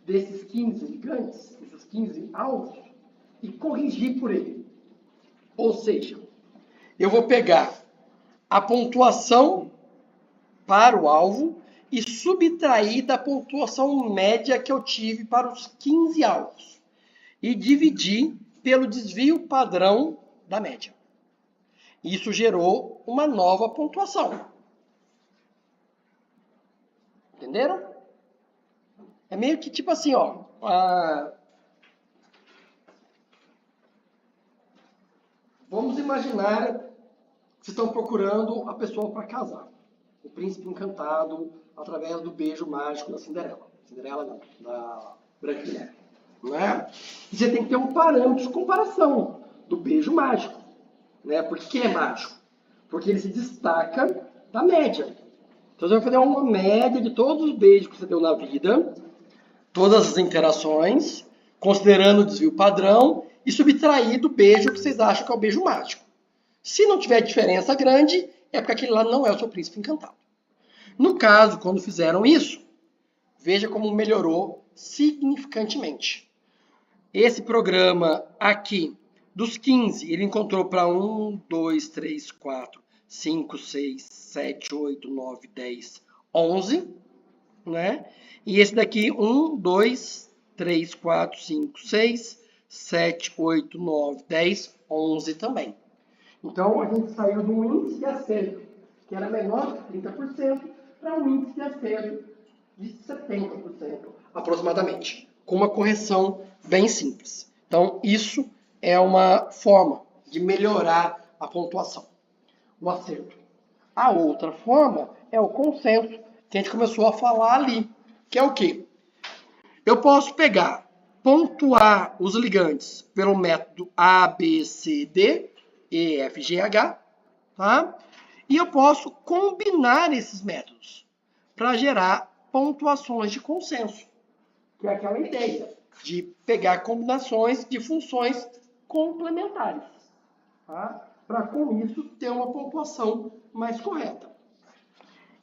desses 15 ligantes, desses 15 alvos, e corrigir por ele? Ou seja, eu vou pegar a pontuação para o alvo e subtrair da pontuação média que eu tive para os 15 alvos. E dividir pelo desvio padrão da média. Isso gerou uma nova pontuação. Entenderam? É meio que tipo assim, ó. Vamos imaginar que vocês estão procurando a pessoa para casar. O príncipe encantado através do beijo mágico da Cinderela. Cinderela não, da Branca de Neve. Não é? E você tem que ter um parâmetro de comparação do beijo mágico. Né? Por que é mágico? Porque ele se destaca da média. Então você vai fazer uma média de todos os beijos que você deu na vida, todas as interações, considerando o desvio padrão e subtrair do beijo que vocês acham que é o beijo mágico. Se não tiver diferença grande, é porque aquele lá não é o seu príncipe encantado. No caso, quando fizeram isso, veja como melhorou significantemente. Esse programa aqui, dos 15, ele encontrou para 1, 2, 3, 4, 5, 6, 7, 8, 9, 10, 11. Né? E esse daqui, 1, 2, 3, 4, 5, 6, 7, 8, 9, 10, 11 também. Então, a gente saiu de um índice de acerto que era menor de 30% para um índice de acerto de 70%, aproximadamente, com uma correção bem simples. Então, isso é uma forma de melhorar a pontuação, o acerto. A outra forma é o consenso, que a gente começou a falar ali, que é o quê? Eu posso pegar, pontuar os ligantes pelo método A, B, C, D, E, F, G, H, tá? E eu posso combinar esses métodos para gerar pontuações de consenso, que é aquela ideia de pegar combinações de funções complementares, tá? Para com isso ter uma pontuação mais correta.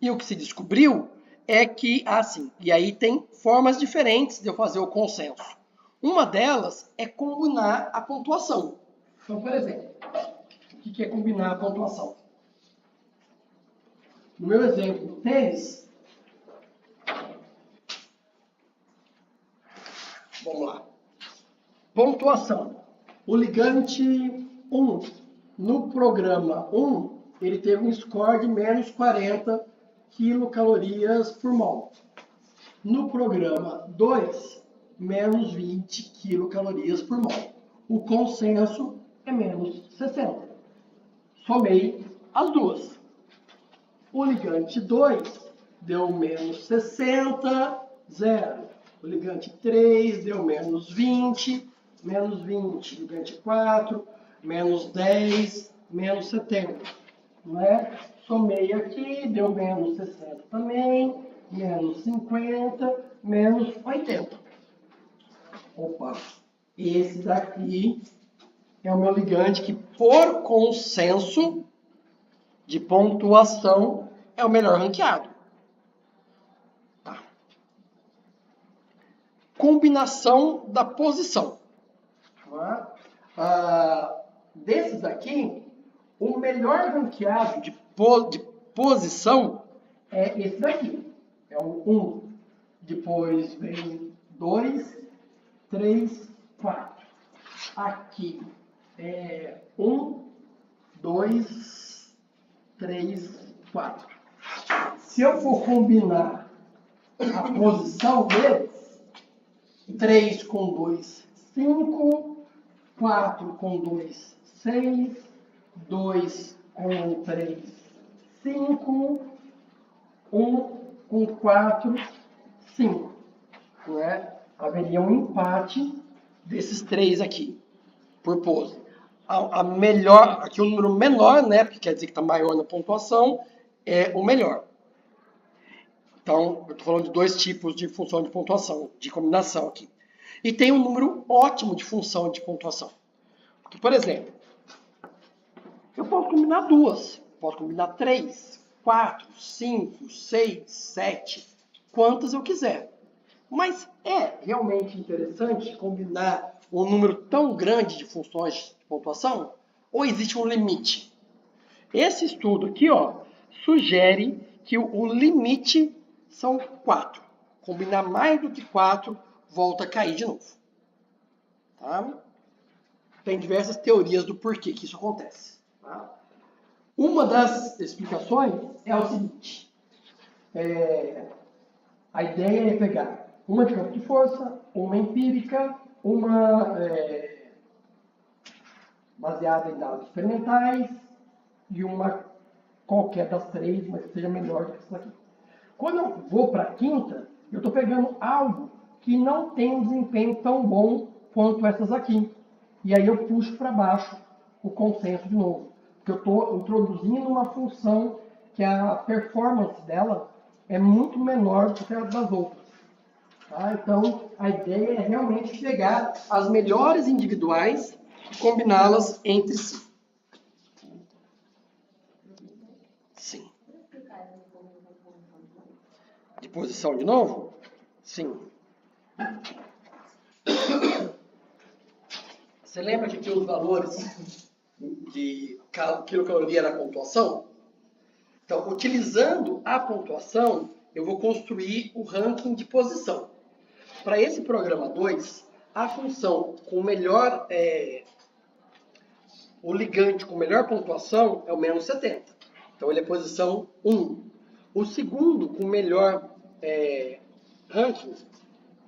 E o que se descobriu é que, assim, e aí tem formas diferentes de eu fazer o consenso. Uma delas é combinar a pontuação. Então, por exemplo, o que é combinar a pontuação? No meu exemplo do tênis, vamos lá. Pontuação. O ligante 1, no programa 1, ele teve um score de menos 40 quilocalorias por mol. No programa 2, menos 20 quilocalorias por mol. O consenso é menos 60. Somei as duas. O ligante 2 deu menos 60, 0. O ligante 3 deu menos 20, menos 20. Ligante 4, menos 10, menos 70. Não é? Somei aqui, deu menos 60 também, menos 50, menos 80. Opa, esse daqui é o meu ligante que, por consenso de pontuação, é o melhor ranqueado. Tá. Combinação da posição. Desses aqui, o melhor ranqueado de posição é esse daqui. É o 1. Depois vem 2, 3, 4. Aqui é 1, 2, 3, 4. Se eu for combinar a posição deles, 3 com 2, 5, 4 com 2, 6, 2 com 3, 5, 1 com 4, 5. Né? Haveria um empate desses três aqui, por pose. A melhor, aqui o número menor, né, porque quer dizer que está maior na pontuação, é o melhor. Então, eu estou falando de dois tipos de função de pontuação, de combinação aqui. E tem um número ótimo de função de pontuação. Porque, por exemplo, eu posso combinar duas, posso combinar 3, 4, 5, 6, 7, quantas eu quiser. Mas é realmente interessante combinar um número tão grande de funções de pontuação? Ou existe um limite? Esse estudo aqui, ó, sugere que o limite são 4. Combinar mais do que 4, volta a cair de novo. Tá? Tem diversas teorias do porquê que isso acontece. Tá? Uma das explicações é o seguinte. A ideia é pegar uma de campo de força, uma empírica, uma baseada em dados experimentais e uma qualquer das três, mas que seja melhor do que essa aqui. Quando eu vou para a quinta, eu estou pegando algo que não tem um desempenho tão bom quanto essas aqui. E aí eu puxo para baixo o consenso de novo. Porque eu estou introduzindo uma função que a performance dela é muito menor do que a das outras. Tá? Então, a ideia é realmente pegar as melhores individuais e combiná-las entre si. Sim. De posição de novo? Sim. Você lembra que aqui os valores de quilocaloria era a pontuação? Então, utilizando a pontuação, eu vou construir o ranking de posição. Para esse programa 2, a função com melhor, o ligante com melhor pontuação é o menos 70. Então ele é posição 1. O segundo com melhor ranking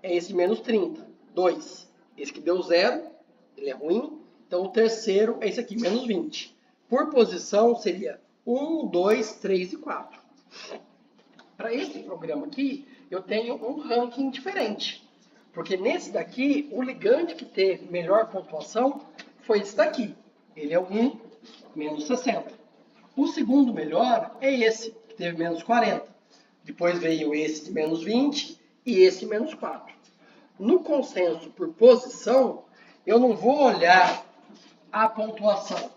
é esse menos 30, 2. Esse que deu 0, ele é ruim. Então o terceiro é esse aqui, menos 20. Por posição seria 1, 2, 3 e 4. Para esse programa aqui, eu tenho um ranking diferente. Porque nesse daqui, o ligante que teve melhor pontuação foi esse daqui. Ele é o 1, menos 60. O segundo melhor é esse, que teve menos 40. Depois veio esse de menos 20 e esse menos 4. No consenso por posição, eu não vou olhar a pontuação,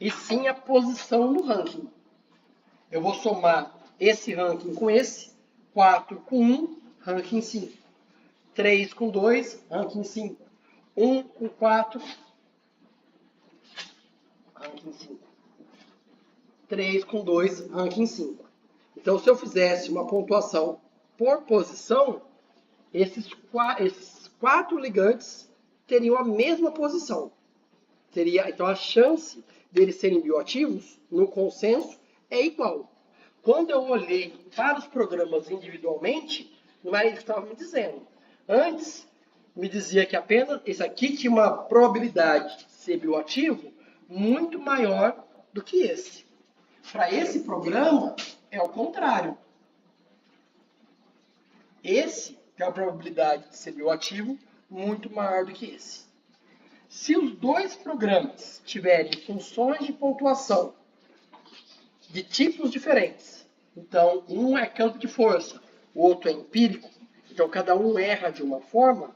e sim a posição no ranking. Eu vou somar esse ranking com esse, 4 com 1, ranking 5. 3 com 2, ranking 5. 1 com 4, ranking 5. 3 com 2, ranking 5. Então, se eu fizesse uma pontuação por posição, esses 4 ligantes teriam a mesma posição. Então, a chance deles serem bioativos, no consenso, é igual. Quando eu olhei para os programas individualmente, não era isso que estava me dizendo. Antes, me dizia que apenas esse aqui tinha uma probabilidade de ser bioativo muito maior do que esse. Para esse programa, é o contrário. Esse tem a probabilidade de ser bioativo muito maior do que esse. Se os dois programas tiverem funções de pontuação de tipos diferentes, então um é campo de força, o outro é empírico, então cada um erra de uma forma,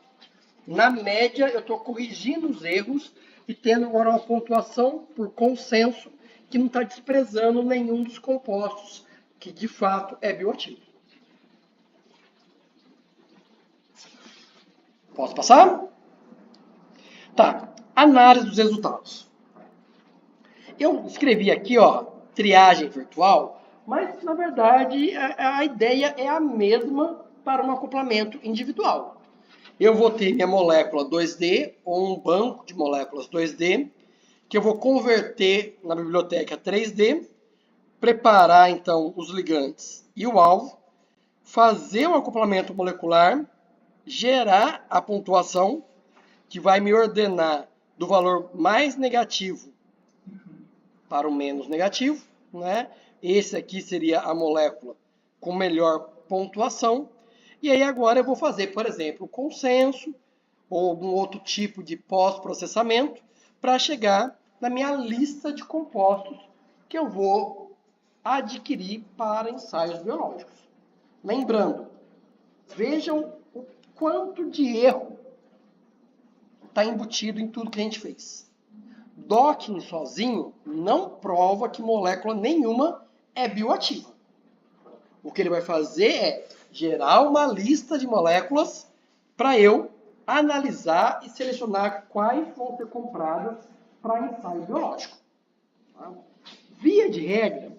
na média eu estou corrigindo os erros e tendo agora uma pontuação por consenso que não está desprezando nenhum dos compostos que de fato é bioativo. Posso passar? Tá, análise dos resultados. Eu escrevi aqui, ó, triagem virtual, mas na verdade a ideia é a mesma para um acoplamento individual. Eu vou ter minha molécula 2D ou um banco de moléculas 2D, que eu vou converter na biblioteca 3D, preparar então os ligantes e o alvo, fazer um acoplamento molecular, gerar a pontuação, que vai me ordenar do valor mais negativo para o menos negativo, né? Esse aqui seria a molécula com melhor pontuação. E aí agora eu vou fazer, por exemplo, consenso ou algum outro tipo de pós-processamento para chegar na minha lista de compostos que eu vou adquirir para ensaios biológicos. Lembrando, vejam o quanto de erro está embutido em tudo que a gente fez. Docking sozinho não prova que molécula nenhuma é bioativa. O que ele vai fazer é gerar uma lista de moléculas para eu analisar e selecionar quais vão ser compradas para ensaio biológico. Tá? Via de regra,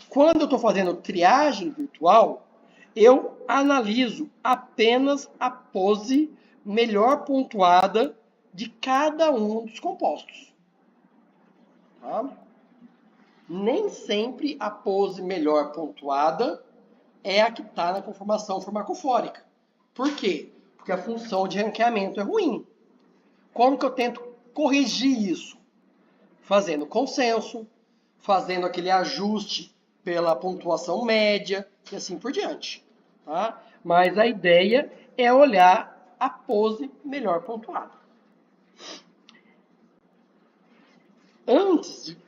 quando eu estou fazendo triagem virtual, eu analiso apenas a pose melhor pontuada de cada um dos compostos. Tá? Nem sempre a pose melhor pontuada é a que está na conformação farmacofórica. Por quê? Porque a função de ranqueamento é ruim. Como que eu tento corrigir isso? Fazendo consenso, fazendo aquele ajuste pela pontuação média e assim por diante. Tá? Mas a ideia é olhar a pose melhor pontuada. Antes de...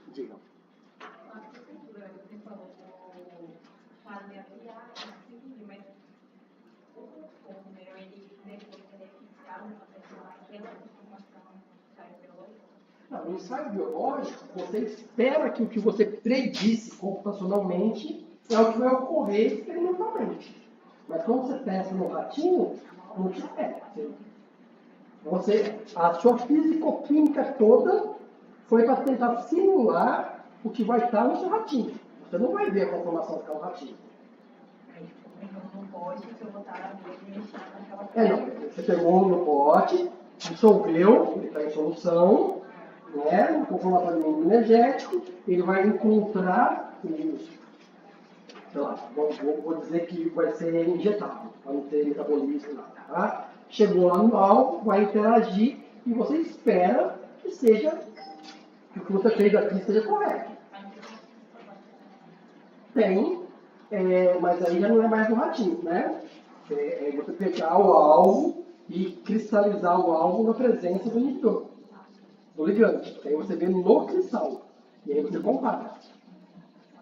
No ensaio biológico, você espera que o que você predisse computacionalmente é o que vai ocorrer experimentalmente. Mas quando você testa no ratinho, não te espera. A sua fisicoquímica toda foi para tentar simular o que vai estar no seu ratinho. Você não vai ver a conformação que é o ratinho. pote, se eu botar na mesa e mexer naquela Não. Você pegou no pote, dissolveu, ele está em solução, né? Com formato mínimo energético, ele vai encontrar os, sei lá, vou dizer que vai ser injetável, para não ter metabolismo nada, tá? Chegou lá no alvo, vai interagir e você espera que seja, que o que você fez aqui seja correto. Tem, mas aí já não é mais do ratinho, né? É você pegar o alvo e cristalizar o alvo na presença do inibidor, do ligante. Aí você vê no cristal. E aí você compara.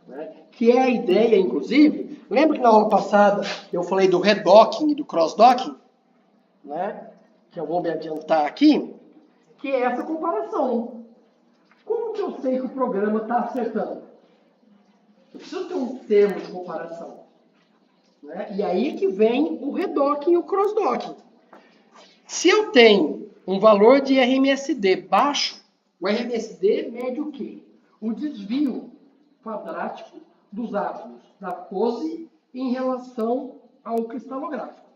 Né? Que é a ideia, inclusive, lembra que na aula passada eu falei do redocking e do crossdocking? Né? Que eu vou me adiantar aqui, que é essa comparação. Como que eu sei que o programa está acertando? Eu preciso ter um termo de comparação. Né? E aí que vem o redocking e o crossdocking. Se eu tenho um valor de RMSD baixo, o RMSD mede o quê? O desvio quadrático dos átomos da pose em relação ao cristalográfico.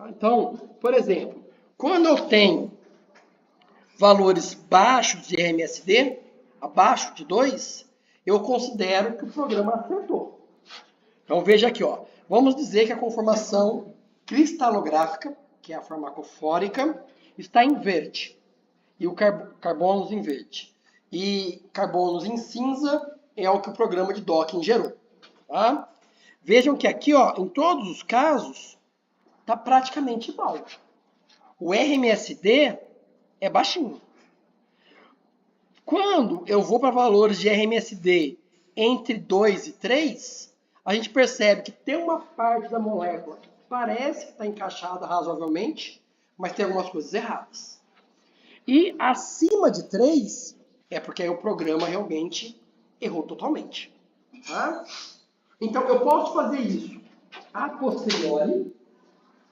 Então, por exemplo, quando eu tenho valores baixos de RMSD, abaixo de 2, eu considero que o programa acertou. Então veja aqui, ó. Vamos dizer que a conformação cristalográfica, que é a farmacofórica, está em verde. E o carbonos em verde. E carbonos em cinza é o que o programa de docking gerou. Tá? Vejam que aqui, ó, em todos os casos, está praticamente igual. O RMSD é baixinho. Quando eu vou para valores de RMSD entre 2 e 3, a gente percebe que tem uma parte da molécula que parece que está encaixada razoavelmente, mas tem algumas coisas erradas. E acima de 3 é porque aí o programa realmente errou totalmente. Tá? Então eu posso fazer isso a posteriori,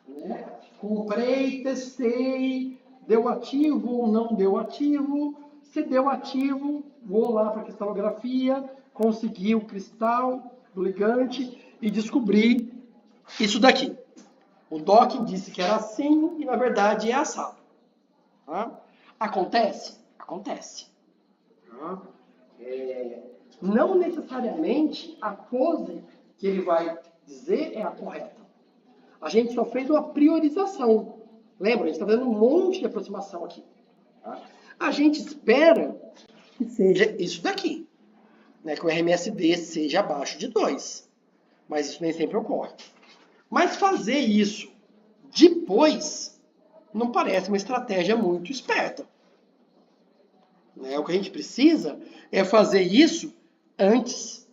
né? Comprei, testei, deu ativo ou não deu ativo. Se deu ativo, vou lá para a cristalografia, consegui o cristal do ligante e descobri isso daqui. O docking disse que era assim e na verdade é assado. Tá? Acontece? Acontece. Tá? Não necessariamente a pose que ele vai dizer é a correta. A gente só fez uma priorização. Lembra? A gente está fazendo um monte de aproximação aqui. Tá? A gente espera que seja isso daqui. Né? Que o RMSD seja abaixo de 2. Mas isso nem sempre ocorre. Mas fazer isso depois não parece uma estratégia muito esperta. Né? O que a gente precisa é fazer isso antes.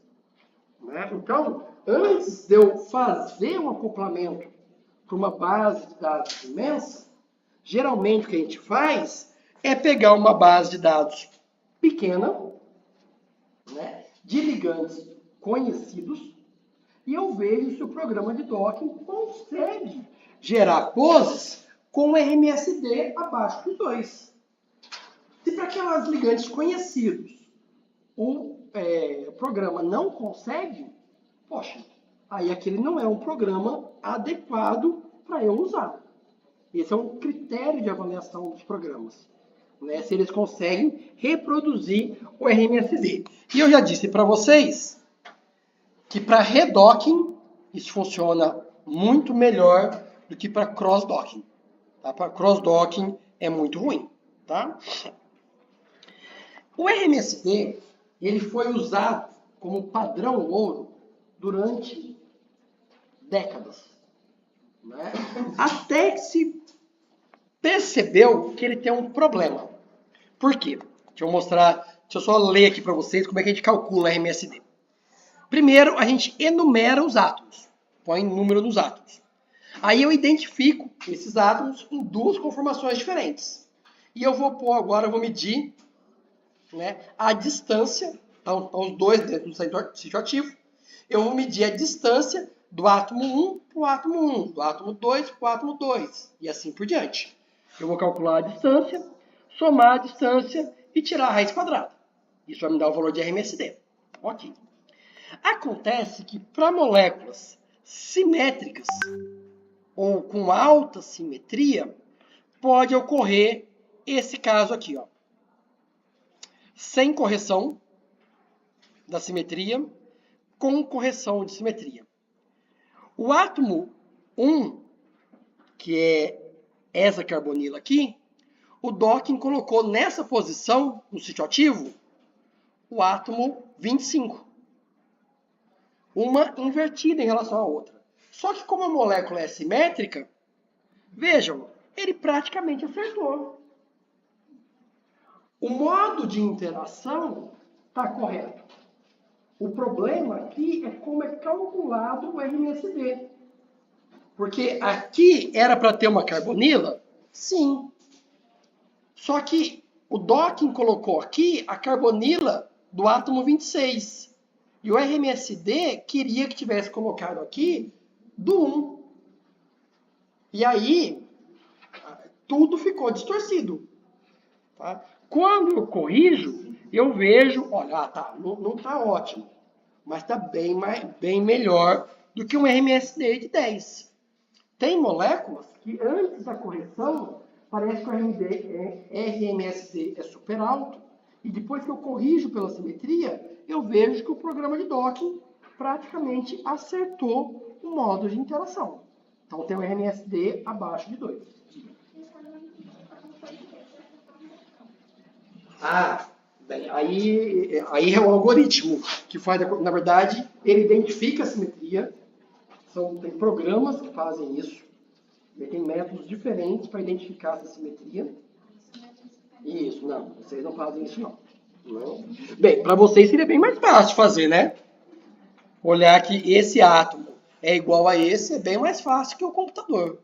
Né? Então, antes de eu fazer um acoplamento para uma base de dados imensa, geralmente o que a gente faz é pegar uma base de dados pequena, né, de ligantes conhecidos, e eu vejo se o programa de docking consegue gerar poses com RMSD abaixo de 2. Se para aquelas ligantes conhecidos o programa não consegue, poxa, aí aquele não é um programa adequado para eu usar. Esse é um critério de avaliação dos programas. Né? Se eles conseguem reproduzir o RMSD. E eu já disse para vocês que para redocking isso funciona muito melhor do que para crossdocking. Tá? Para crossdocking é muito ruim. Tá? O RMSD ele foi usado como padrão ouro durante décadas. Né? Até que se percebeu que ele tem um problema. Por quê? Deixa eu só ler aqui para vocês como é que a gente calcula RMSD. Primeiro, a gente enumera os átomos. Põe número nos átomos. Aí eu identifico esses átomos em duas conformações diferentes. E eu vou medir, né, a distância, então os dois dentro do sítio ativo. Eu vou medir a distância do átomo 1 para o átomo 1, do átomo 2 para o átomo 2, e assim por diante. Eu vou calcular a distância, somar a distância e tirar a raiz quadrada. Isso vai me dar o valor de RMSD. Ok. Acontece que para moléculas simétricas ou com alta simetria, pode ocorrer esse caso aqui, ó. Sem correção da simetria, com correção de simetria. O átomo 1, que é essa carbonila aqui, o Dawkins colocou nessa posição, no sítio ativo, o átomo 25. Uma invertida em relação à outra. Só que como a molécula é simétrica, vejam, ele praticamente acertou. O modo de interação está correto. O problema aqui é como é calculado o RMSD. Porque aqui era para ter uma carbonila? Sim. Só que o Dawkins colocou aqui a carbonila do átomo 26. E o RMSD queria que tivesse colocado aqui do 1. E aí, tudo ficou distorcido. Tá? Quando eu corrijo, eu vejo, olha, não está ótimo, mas está bem melhor do que um RMSD de 10. Tem moléculas que antes da correção, parece que o RMSD é super alto, e depois que eu corrijo pela simetria, eu vejo que o programa de Dawkins praticamente acertou o modo de interação. Então tem um RMSD abaixo de 2. Bem, aí é o algoritmo que faz, na verdade, ele identifica a simetria. Tem programas que fazem isso. Ele tem métodos diferentes para identificar essa simetria. Isso, não, vocês não fazem isso não. Bem, para vocês seria bem mais fácil de fazer, né? Olhar que esse átomo é igual a esse é bem mais fácil que o computador.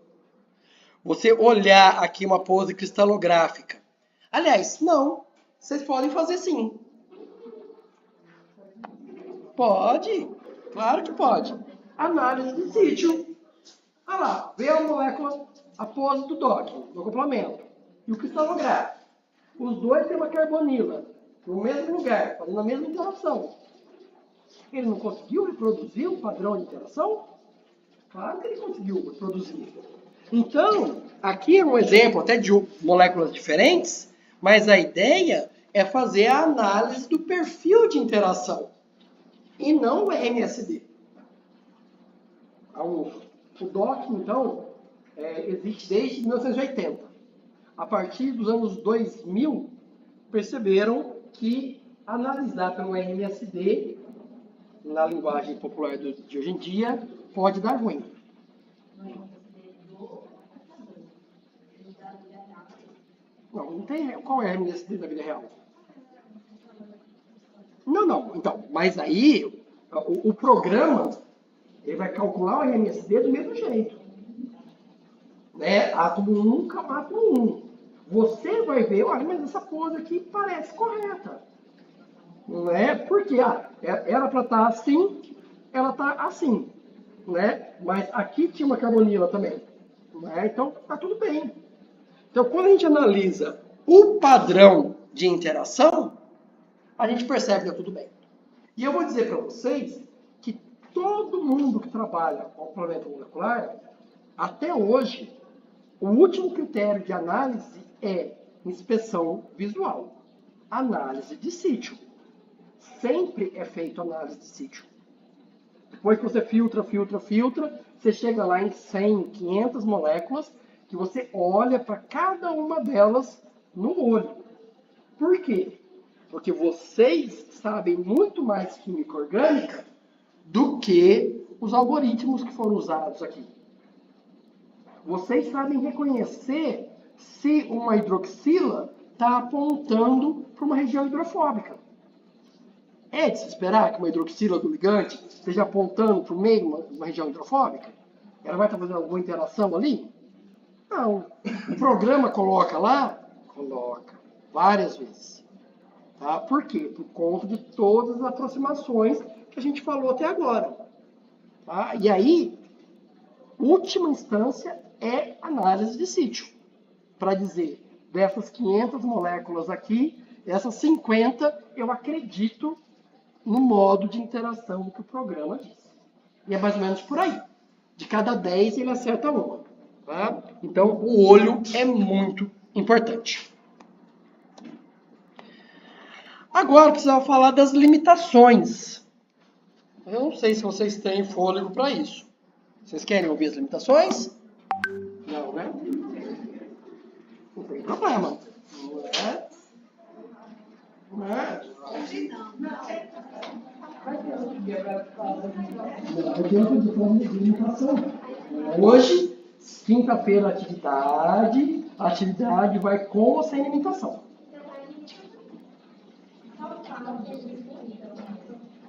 Você olhar aqui uma pose cristalográfica. Aliás, não. Vocês podem fazer sim. Pode. Claro que pode. Análise de sítio. Olha lá. Vê a molécula, a pose do Dawkins, do acoplamento. E o cristalográfico. Os dois têm uma carbonila. No mesmo lugar, fazendo a mesma interação. Ele não conseguiu reproduzir o padrão de interação? Claro que ele conseguiu reproduzir. Então, aqui é um exemplo até de moléculas diferentes, mas a ideia é fazer a análise do perfil de interação e não o RMSD. O Dawkins, então, existe desde 1980. A partir dos anos 2000, perceberam que analisar pelo RMSD, na linguagem popular de hoje em dia, pode dar ruim. Não tem. Qual é a RMSD da vida real? Não. Então, mas aí, o programa, ele vai calcular o RMSD do mesmo jeito. Né? Átomo 1 com átomo 1. Você vai ver, olha, mas essa pose aqui parece correta. Não é? Porque era para estar assim, ela está assim. Né? Mas aqui tinha uma carbonila também. Né? Então, está tudo bem. Então, quando a gente analisa o padrão de interação, a gente percebe que está tudo bem. E eu vou dizer para vocês que todo mundo que trabalha com acoplamento molecular, até hoje, o último critério de análise é inspeção visual. Análise de sítio. Sempre é feito análise de sítio. Depois que você filtra, você chega lá em 100, 500 moléculas, que você olha para cada uma delas no olho. Por quê? Porque vocês sabem muito mais química orgânica do que os algoritmos que foram usados aqui. Vocês sabem reconhecer se uma hidroxila está apontando para uma região hidrofóbica. É de se esperar que uma hidroxila do ligante esteja apontando para o meio de uma região hidrofóbica? Ela vai estar fazendo alguma interação ali? Não. O programa coloca lá? Coloca. Várias vezes. Tá? Por quê? Por conta de todas as aproximações que a gente falou até agora. Tá? E aí, última instância é análise de sítio. Para dizer, dessas 500 moléculas aqui, essas 50 eu acredito no modo de interação que o programa diz. E é mais ou menos por aí. de cada 10 ele acerta uma. Tá? Então, o olho é muito importante. Agora, precisava falar das limitações. Eu não sei se vocês têm fôlego para isso. Vocês querem ouvir as limitações? Não, né? Não tem problema. Não é? Hoje, quinta-feira, a atividade vai com ou sem limitação.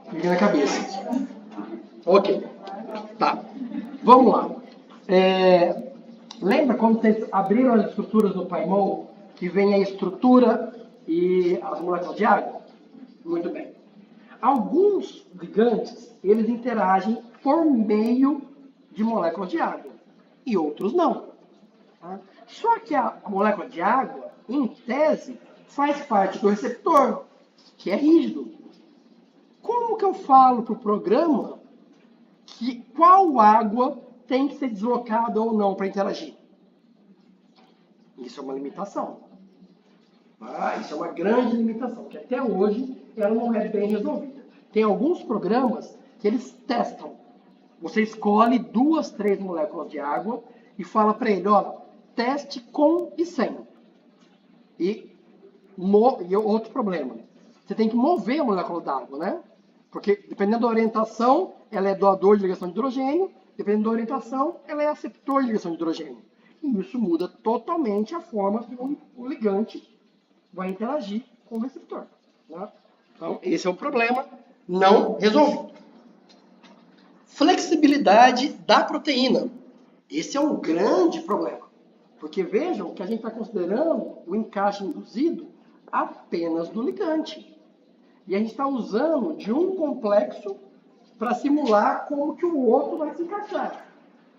Fica na cabeça. Ok. Tá. Vamos lá. Lembra quando vocês abriram as estruturas do PyMol, que vem a estrutura e as moléculas de água? Muito bem. Alguns ligantes, eles interagem por meio de moléculas de água e outros não. Tá? Só que a molécula de água, em tese, faz parte do receptor, que é rígido. Como que eu falo para o programa que qual água tem que ser deslocada ou não para interagir? Isso é uma limitação. Isso é uma grande limitação, que até hoje ela não é bem resolvida. Tem alguns programas que eles testam. Você escolhe 2, 3 moléculas de água e fala para ele, olha, teste com e sem. E outro problema, você tem que mover a molécula d'água, né? Porque dependendo da orientação, ela é doador de ligação de hidrogênio, dependendo da orientação, ela é aceptor de ligação de hidrogênio. E isso muda totalmente a forma que o ligante vai interagir com o receptor. Né? Então, esse é um problema não resolvido. Flexibilidade da proteína. Esse é um grande problema. Porque vejam que a gente está considerando o encaixe induzido apenas do ligante. E a gente está usando de um complexo para simular como que o outro vai se encaixar.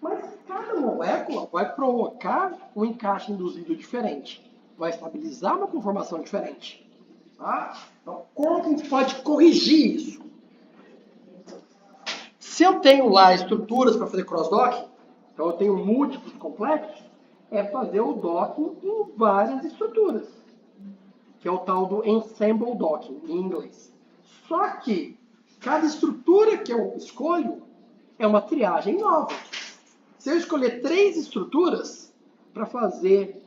Mas cada molécula vai provocar um encaixe induzido diferente. Vai estabilizar uma conformação diferente. Tá? Então, como que a gente pode corrigir isso? Se eu tenho lá estruturas para fazer cross-docking, então eu tenho múltiplos complexos, é fazer o docking em várias estruturas, que é o tal do ensemble docking, em inglês. Só que cada estrutura que eu escolho é uma triagem nova. Se eu escolher 3 estruturas para fazer,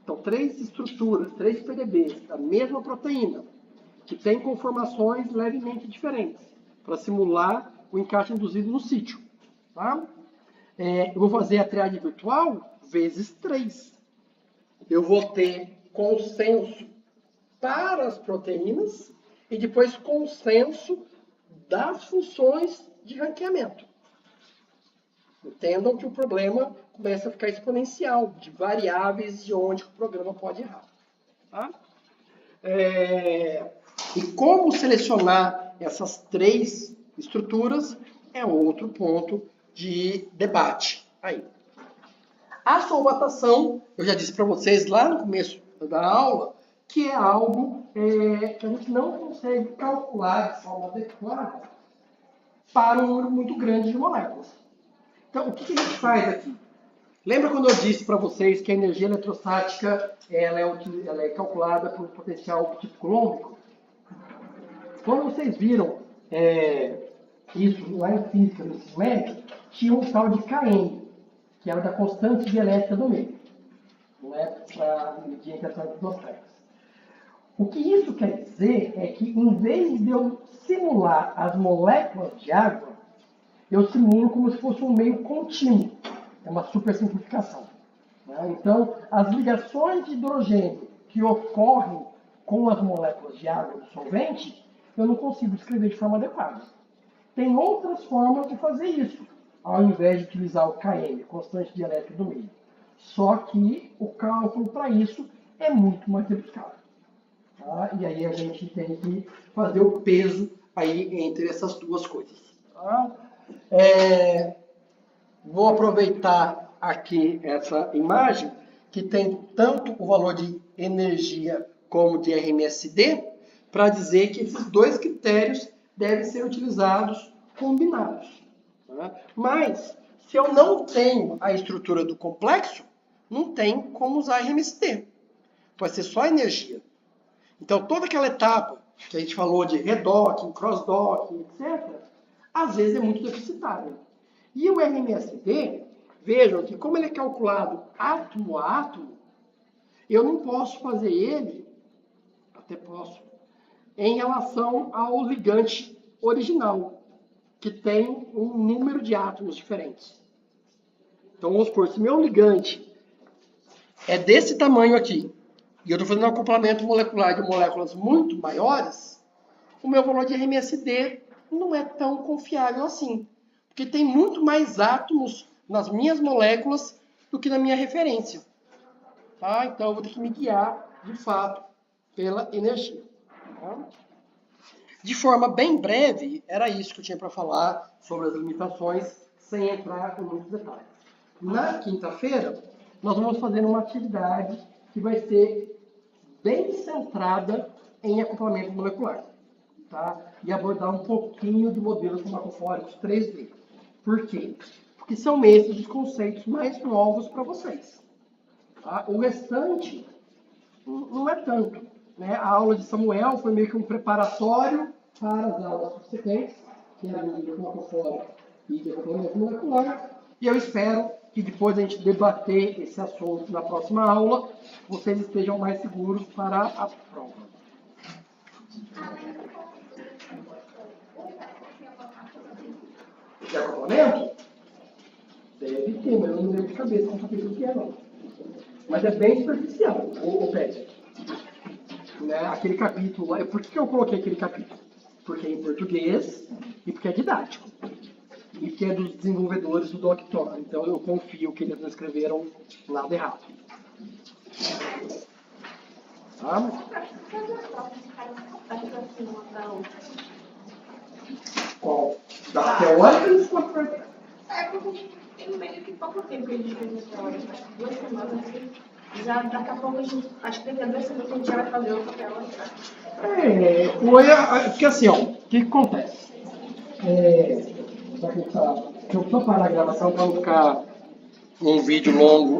então 3 estruturas, 3 PDBs da mesma proteína, que tem conformações levemente diferentes, para simular o encaixe induzido no sítio. Tá? Eu vou fazer a triagem virtual vezes 3. Eu vou ter consenso para as proteínas e depois consenso das funções de ranqueamento. Entendam que o problema começa a ficar exponencial, de variáveis de onde o programa pode errar. Tá? E como selecionar essas 3 estruturas é outro ponto de debate. Aí. A solvatação, eu já disse para vocês lá no começo da aula, que é algo que a gente não consegue calcular de forma adequada para um número muito grande de moléculas. Então, o que a gente faz aqui? Lembra quando eu disse para vocês que a energia eletrostática ela é calculada por potencial tipo coulombico? Quando vocês viram isso lá em física, no ensino médio, tinha um tal de Km, que era da constante dielétrica do meio, né, para medir a interação entre duas cargas. O que isso quer dizer é que, em vez de eu simular as moléculas de água, eu simulo como se fosse um meio contínuo. É uma supersimplificação. Né? Então, as ligações de hidrogênio que ocorrem com as moléculas de água do solvente, eu não consigo escrever de forma adequada. Tem outras formas de fazer isso, ao invés de utilizar o Km, constante dielétrica do meio. Só que o cálculo para isso é muito mais rebuscado. Tá? E aí a gente tem que fazer o peso aí entre essas duas coisas. Tá? Vou aproveitar aqui essa imagem, que tem tanto o valor de energia como de RMSD, para dizer que esses 2 critérios devem ser utilizados combinados. Tá? Mas, Se eu não tenho a estrutura do complexo, não tem como usar RMSD. Vai ser só energia. Então, toda aquela etapa que a gente falou de redocking, crossdocking, etc., às vezes é muito deficitária. E o RMSD, vejam que como ele é calculado átomo a átomo, eu não posso fazer ele, até posso, em relação ao ligante original, que tem um número de átomos diferentes. Então, vamos supor, se meu ligante é desse tamanho aqui, e eu estou fazendo um acoplamento molecular de moléculas muito maiores, o meu valor de RMSD não é tão confiável assim. Porque tem muito mais átomos nas minhas moléculas do que na minha referência. Tá? Então, eu vou ter que me guiar, de fato, pela energia. Tá? De forma bem breve, era isso que eu tinha para falar sobre as limitações, sem entrar com muitos detalhes. Na quinta-feira, nós vamos fazer uma atividade que vai ser bem centrada em acoplamento molecular. Tá? E abordar um pouquinho de modelos farmacofóricos 3D. Por quê? Porque são esses os conceitos mais novos para vocês. Tá? O restante não é tanto. Né? A aula de Samuel foi meio que um preparatório para as aulas subsequentes, que era de farmacofórica e de acoplamento molecular. E eu espero que depois a gente debater esse assunto na próxima aula, vocês estejam mais seguros para a prova. De acoplamento? Deve ter, mas eu não lembro de cabeça, não sabia o que é não. Mas é bem superficial, o PET. Né? Aquele capítulo lá, por que eu coloquei aquele capítulo? Porque é em português e porque é didático. E que é dos desenvolvedores do Doctor. Então eu confio que eles não escreveram nada errado. Tá? Qual? Da teórica ou da prática? É, porque tem meio que pouco tempo que a gente fez a teórica. 2 semanas, assim. Já daqui a pouco a gente. Acho que daqui a 2 semanas a gente já vai fazer outra teórica. Porque assim, ó, o que acontece? Deixa eu só parar a gravação para não ficar um vídeo longo